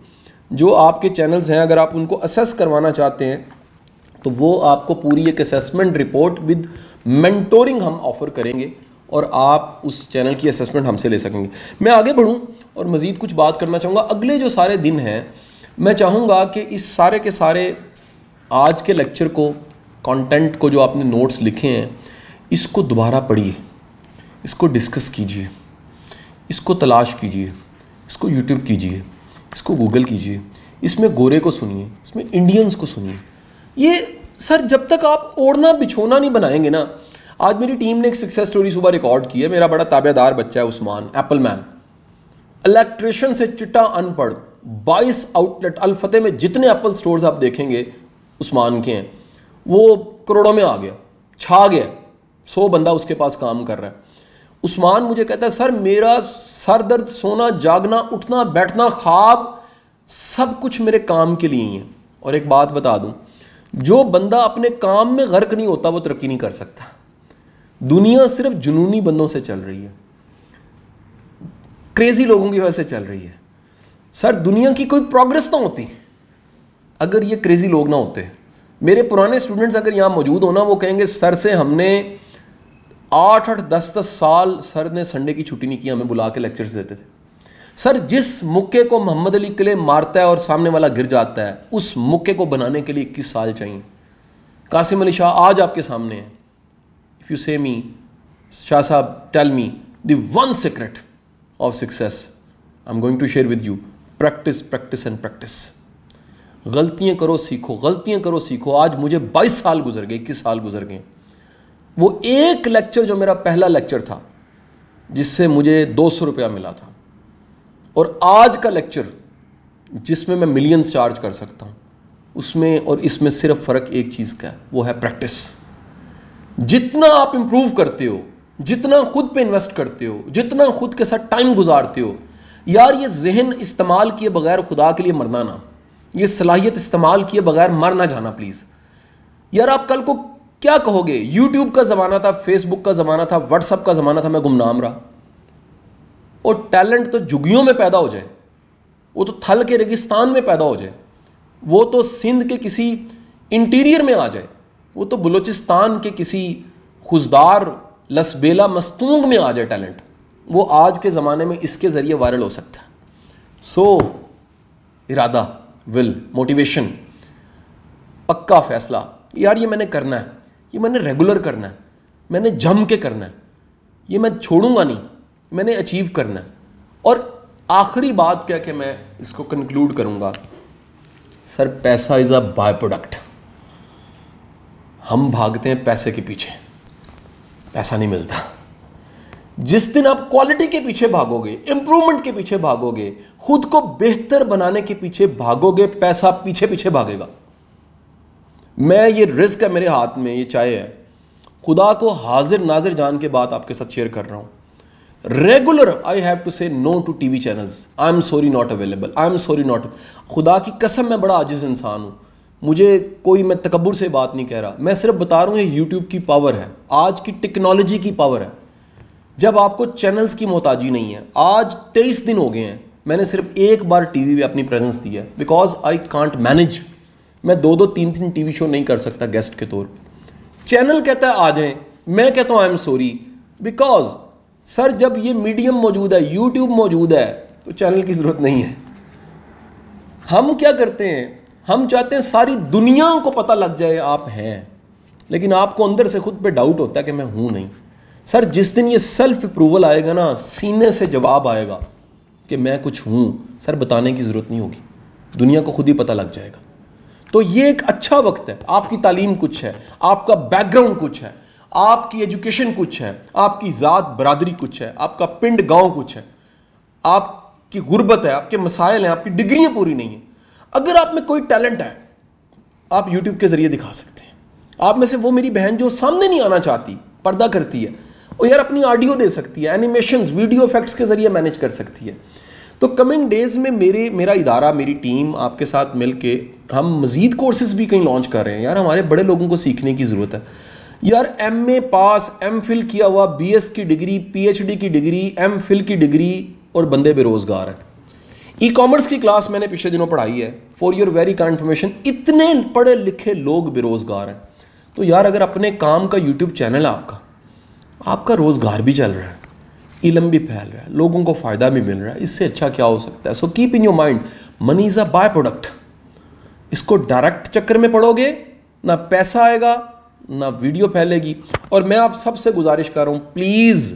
जो आपके चैनल्स हैं, अगर आप उनको असेस करवाना चाहते हैं तो वो आपको पूरी एक असेसमेंट रिपोर्ट विद मेंटोरिंग हम ऑफ़र करेंगे और आप उस चैनल की असेसमेंट हमसे ले सकेंगे। मैं आगे बढ़ूं और मज़ीद कुछ बात करना चाहूँगा। अगले जो सारे दिन हैं, मैं चाहूँगा कि इस सारे के सारे आज के लेक्चर को, कंटेंट को, जो आपने नोट्स लिखे हैं, इसको दोबारा पढ़िए, इसको डिस्कस कीजिए, इसको तलाश कीजिए, इसको यूट्यूब कीजिए, इसको गूगल कीजिए, इसमें गोरे को सुनिए, इसमें इंडियंस को सुनिए। ये सर जब तक आप ओढ़ना बिछोना नहीं बनाएंगे ना। आज मेरी टीम ने एक सक्सेस स्टोरी सुबह रिकॉर्ड की है। मेरा बड़ा ताबेदार बच्चा है उस्मान, एप्पल मैन, इलेक्ट्रिशियन से चिट्टा अनपढ़, 22 आउटलेट, अल-फतेह में जितने एप्पल स्टोर्स आप देखेंगे उस्मान के हैं, वो करोड़ों में आ गया, छा गया। 100 बंदा उसके पास काम कर रहा है। उस्मान मुझे कहता है सर मेरा सर दर्द, सोना, जागना, उठना, बैठना, ख्वाब, सब कुछ मेरे काम के लिए ही है। और एक बात बता दूं, जो बंदा अपने काम में गर्क नहीं होता वो तरक्की नहीं कर सकता। दुनिया सिर्फ जुनूनी बंदों से चल रही है, क्रेजी लोगों की वजह से चल रही है। सर दुनिया की कोई प्रोग्रेस ना होती अगर ये क्रेजी लोग ना होते। मेरे पुराने स्टूडेंट्स अगर यहाँ मौजूद हो ना, वो कहेंगे सर से हमने 8-8, 10-10 साल सर ने संडे की छुट्टी नहीं की, हमें बुला के लेक्चर्स देते थे। सर जिस मुक्के को मोहम्मद अली क्ले मारता है और सामने वाला गिर जाता है, उस मुक्के को बनाने के लिए 21 साल चाहिए। कासिम अली शाह आज आपके सामने है। इफ़ यू से मी, शाह साहब, tell me the one secret of success, I am going to share with you, practice practice and practice. गलतियाँ करो सीखो, गलतियाँ करो सीखो। आज मुझे 22 साल गुजर गए, 21 साल गुजर गए। वो एक लेक्चर जो मेरा पहला लेक्चर था जिससे मुझे 200 रुपया मिला था, और आज का लेक्चर जिसमें मैं मिलियंस चार्ज कर सकता हूँ, उसमें और इसमें सिर्फ फ़र्क एक चीज़ का है, वो है प्रैक्टिस। जितना आप इम्प्रूव करते हो, जितना खुद पे इन्वेस्ट करते हो, जितना खुद के साथ टाइम गुजारते हो, यार ये जहन इस्तेमाल किए बगैर खुदा के लिए मरना ना, ये सलाहियत इस्तेमाल किए बगैर मर ना जाना प्लीज़। यार आप कल को क्या कहोगे? यूट्यूब का ज़माना था, फेसबुक का ज़माना था, व्हाट्सअप का ज़माना था, मैं गुमनाम रहा। और टैलेंट तो झुग्गियों में पैदा हो जाए, वो तो थल के रेगिस्तान में पैदा हो जाए, वो तो सिंध के किसी इंटीरियर में आ जाए, वो तो बलूचिस्तान के किसी खुशदार लसबेला मस्तूंग में आ जाए टैलेंट, वो आज के ज़माने में इसके ज़रिए वायरल हो सकता है। सो इरादा, विल, मोटिवेशन, पक्का फैसला, यार ये मैंने करना है, ये मैंने रेगुलर करना है, मैंने जम के करना है, ये मैं छोड़ूंगा नहीं, मैंने अचीव करना है। और आखिरी बात क्या कि मैं इसको कंक्लूड करूंगा, सर पैसा इज़ अ बाय प्रोडक्ट। हम भागते हैं पैसे के पीछे, पैसा नहीं मिलता। जिस दिन आप क्वालिटी के पीछे भागोगे, इंप्रूवमेंट के पीछे भागोगे, खुद को बेहतर बनाने के पीछे भागोगे, पैसा पीछे पीछे भागेगा। मैं ये रिस्क है मेरे हाथ में, ये चाय है, खुदा को हाजिर नाजिर जान के बात आपके साथ शेयर कर रहा हूं। Regular I have to say no to TV channels, I am sorry not available, I am sorry not. खुदा की कसम मैं बड़ा आजिज इंसान हूं, मुझे कोई, मैं तकब्बुर से बात नहीं कह रहा, मैं सिर्फ बता रहा हूं ये यूट्यूब की पावर है, आज की टेक्नोलॉजी की पावर है। जब आपको चैनल्स की मोहताजी नहीं है। आज 23 दिन हो गए हैं, मैंने सिर्फ एक बार टीवी पे अपनी प्रेजेंस दी है, बिकॉज आई कांट मैनेज। मैं 2-2, 3-3 टीवी शो नहीं कर सकता गेस्ट के तौर। चैनल कहता है आ जाएं, मैं कहता हूँ आई एम सॉरी, बिकॉज सर जब ये मीडियम मौजूद है, यूट्यूब मौजूद है, तो चैनल की ज़रूरत नहीं है। हम क्या करते हैं, हम चाहते हैं सारी दुनिया को पता लग जाए आप हैं, लेकिन आपको अंदर से खुद पे डाउट होता है कि मैं हूँ नहीं। सर जिस दिन ये सेल्फ अप्रूवल आएगा ना, सीने से जवाब आएगा कि मैं कुछ हूँ, सर बताने की ज़रूरत नहीं होगी, दुनिया को खुद ही पता लग जाएगा। तो ये एक अच्छा वक्त है। आपकी तालीम कुछ है, आपका बैकग्राउंड कुछ है, आपकी एजुकेशन कुछ है, आपकी ज़ात बरादरी कुछ है, आपका पिंड गांव कुछ है, आपकी गुर्बत है, आपके मसाइल हैं, आपकी डिग्रियां पूरी नहीं है। अगर आप में कोई टैलेंट है, आप यूट्यूब के ज़रिए दिखा सकते हैं। आप में से वो मेरी बहन जो सामने नहीं आना चाहती, पर्दा करती है, और यार अपनी ऑडियो दे सकती है, एनिमेशंस, वीडियो इफेक्ट्स के ज़रिए मैनेज कर सकती है। तो कमिंग डेज़ में मेरा इदारा, मेरी टीम आपके साथ मिलके हम मज़ीद कोर्सेज भी कहीं लॉन्च कर रहे हैं। यार हमारे बड़े लोगों को सीखने की ज़रूरत है। यार MA पास, MPhil किया हुआ, BS की डिग्री, PhD की डिग्री, MPhil की डिग्री, और बंदे बेरोज़गार हैं। ई-कॉमर्स की क्लास मैंने पिछले दिनों पढ़ाई है, for your very kind information, इतने पढ़े लिखे लोग बेरोज़गार हैं। तो यार अगर अपने काम का यूट्यूब चैनल है आपका रोज़गार भी चल रहा है, इल्म भी फैल रहा है, लोगों को फ़ायदा भी मिल रहा है, इससे अच्छा क्या हो सकता है। So keep in your mind, money is a by product. इसको डायरेक्ट चक्कर में पड़ोगे, ना पैसा आएगा, ना वीडियो फैलेगी। और मैं आप सबसे गुजारिश कर रहा हूँ, प्लीज़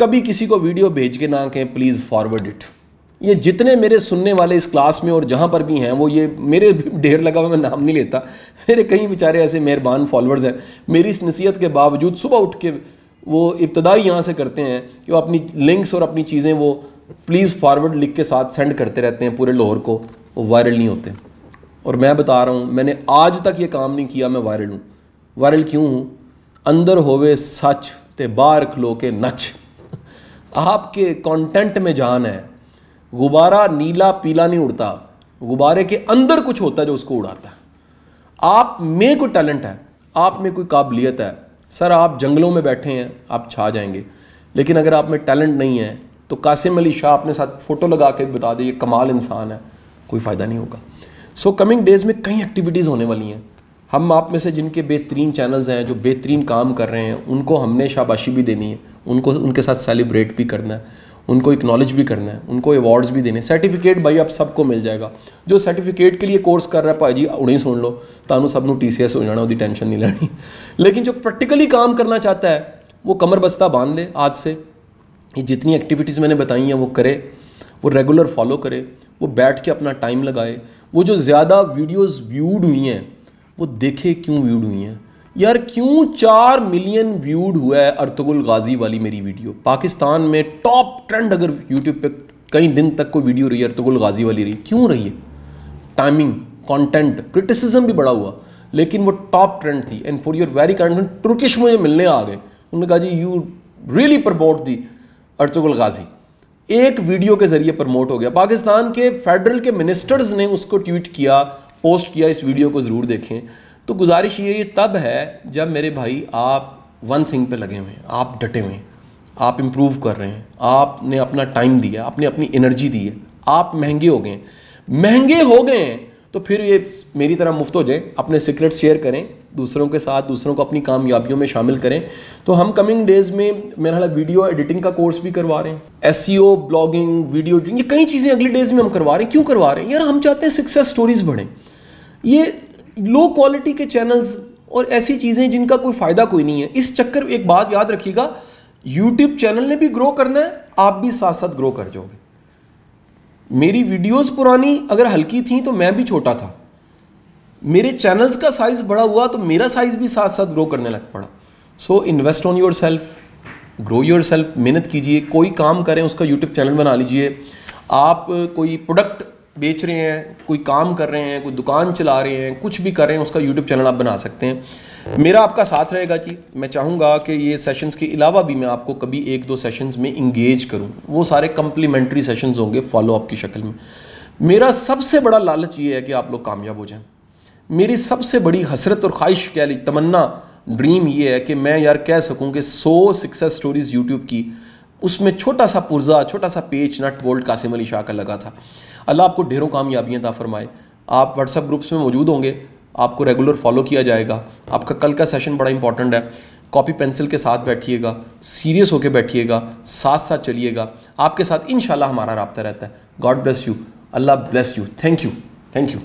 कभी किसी को वीडियो भेज के ना कहें प्लीज़ फॉरवर्ड इट। ये जितने मेरे सुनने वाले इस क्लास में और जहाँ पर भी हैं, वो ये मेरे ढेर लगा हुआ, मैं नाम नहीं लेता, मेरे कई बेचारे ऐसे मेहरबान फॉलोअर्स हैं, मेरी इस नसीहत के बावजूद सुबह उठ के वो इब्तदाई यहाँ से करते हैं कि वो अपनी लिंक्स और अपनी चीज़ें वो प्लीज़ फॉरवर्ड लिख के साथ सेंड करते रहते हैं पूरे लाहौर को, वो वायरल नहीं होते। और मैं बता रहा हूँ, मैंने आज तक ये काम नहीं किया, मैं वायरल हूँ। वायरल क्यों हूँ? अंदर होवे सच ते बाहर खलो के नच। आपके कंटेंट में जान है। गुब्बारा नीला पीला नहीं उड़ता, गुब्बारे के अंदर कुछ होता है जो उसको उड़ाता है। आप में कोई टैलेंट है, आप में कोई काबिलियत है, सर आप जंगलों में बैठे हैं, आप छा जाएंगे। लेकिन अगर आप में टैलेंट नहीं है तो कासिम अली शाह अपने साथ फ़ोटो लगा के बता दे ये कमाल इंसान है, कोई फ़ायदा नहीं होगा। सो कमिंग डेज़ में कई एक्टिविटीज़ होने वाली हैं। हम आप में से जिनके बेहतरीन चैनल्स हैं, जो बेहतरीन काम कर रहे हैं, उनको हमने शाबाशी भी देनी है, उनको उनके साथ सेलिब्रेट भी करना है, उनको एक्नॉलेज भी करना है, उनको अवार्ड्स भी देने। सर्टिफिकेट भाई आप सबको मिल जाएगा। जो सर्टिफिकेट के लिए कोर्स कर रहा है भाई उन्हें सुन लो, तानू सब नू TCS हो जाना, उसकी टेंशन नहीं लेनी। लेकिन जो प्रैक्टिकली काम करना चाहता है वो कमर बस्ता बांध ले आज से, ये जितनी एक्टिविटीज़ मैंने बताई हैं वो करे, वो रेगुलर फॉलो करे, वो बैठ के अपना टाइम लगाए। वो जो ज़्यादा वीडियोस व्यूड हुई हैं वो देखे क्यों व्यूड हुई हैं। यार क्यों 4 मिलियन व्यूड हुआ है अर्तुगरुल गाजी वाली मेरी वीडियो। पाकिस्तान में टॉप ट्रेंड अगर यूट्यूब पे कई दिन तक कोई वीडियो रही है अर्तुगरुल गाजी वाली रही, क्यों रही है? टाइमिंग, कंटेंट, क्रिटिसिज्म भी बड़ा हुआ, लेकिन वो टॉप ट्रेंड थी। And for your very kind Turkish मुझे मिलने आ गए, उन्होंने कहा जी you really promote the Ertugrul Ghazi. एक वीडियो के जरिए प्रमोट हो गया। पाकिस्तान के फेडरल के मिनिस्टर्स ने उसको ट्वीट किया, पोस्ट किया, इस वीडियो को ज़रूर देखें। तो गुजारिश ये तब है जब मेरे भाई आप वन थिंग पे लगे हुए हैं, आप डटे हुए हैं, आप इम्प्रूव कर रहे हैं, आपने अपना टाइम दिया, आपने अपनी एनर्जी दी है, आप महंगे हो गए। महंगे हो गए हैं तो फिर ये मेरी तरह मुफ्त हो जाए, अपने सीक्रेट्स शेयर करें दूसरों के साथ, दूसरों को अपनी कामयाबियों में शामिल करें। तो हम कमिंग डेज में मेरा हाल वीडियो एडिटिंग का कोर्स भी करवा रहे हैं, SEO, ब्लॉगिंग, वीडियो एडिटिंग, ये कई चीज़ें अगले डेज में हम करवा रहे हैं। क्यों करवा रहे हैं? यार हम चाहते हैं सक्सेस स्टोरीज बढ़ें। ये लो क्वालिटी के चैनल्स और ऐसी चीज़ें जिनका कोई फ़ायदा कोई नहीं है, इस चक्कर एक बात याद रखिएगा, यूट्यूब चैनल ने भी ग्रो करना है, आप भी साथ साथ ग्रो कर जाओगे। मेरी वीडियोस पुरानी अगर हल्की थी तो मैं भी छोटा था, मेरे चैनल्स का साइज़ बड़ा हुआ तो मेरा साइज़ भी साथ साथ ग्रो करने लग पड़ा। So invest on your self, grow your self, मेहनत कीजिए। कोई काम करें उसका यूट्यूब चैनल बना लीजिए। आप कोई प्रोडक्ट बेच रहे हैं, कोई काम कर रहे हैं, कोई दुकान चला रहे हैं, कुछ भी कर रहे हैं, उसका यूट्यूब चैनल आप बना सकते हैं। मेरा आपका साथ रहेगा जी। मैं चाहूँगा कि ये सेशंस के अलावा भी मैं आपको कभी 1-2 सेशंस में इंगेज करूँ, वो सारे कम्प्लीमेंट्री सेशंस होंगे फॉलोअप की शक्ल में। मेरा सबसे बड़ा लालच ये है कि आप लोग कामयाब हो जाएं। मेरी सबसे बड़ी हसरत और ख्वाहिश, कह ली तमन्ना, ड्रीम ये है कि मैं यार कह सकूं कि 100 सक्सेस स्टोरीज़ यूट्यूब की, उसमें छोटा सा पुर्जा, छोटा सा पेच नट बोल्ट कासिम अली शाह का लगा था। अल्लाह आपको ढेरों कामयाबियाँ अता फरमाए। आप व्हाट्सएप ग्रुप्स में मौजूद होंगे, आपको रेगुलर फॉलो किया जाएगा। आपका कल का सेशन बड़ा इंपॉर्टेंट है, कॉपी पेंसिल के साथ बैठिएगा, सीरियस होकर बैठिएगा, साथ साथ चलिएगा। आपके साथ इंशाल्लाह हमारा राब्ता रहता है। God bless you, Allah bless you. Thank you, thank you.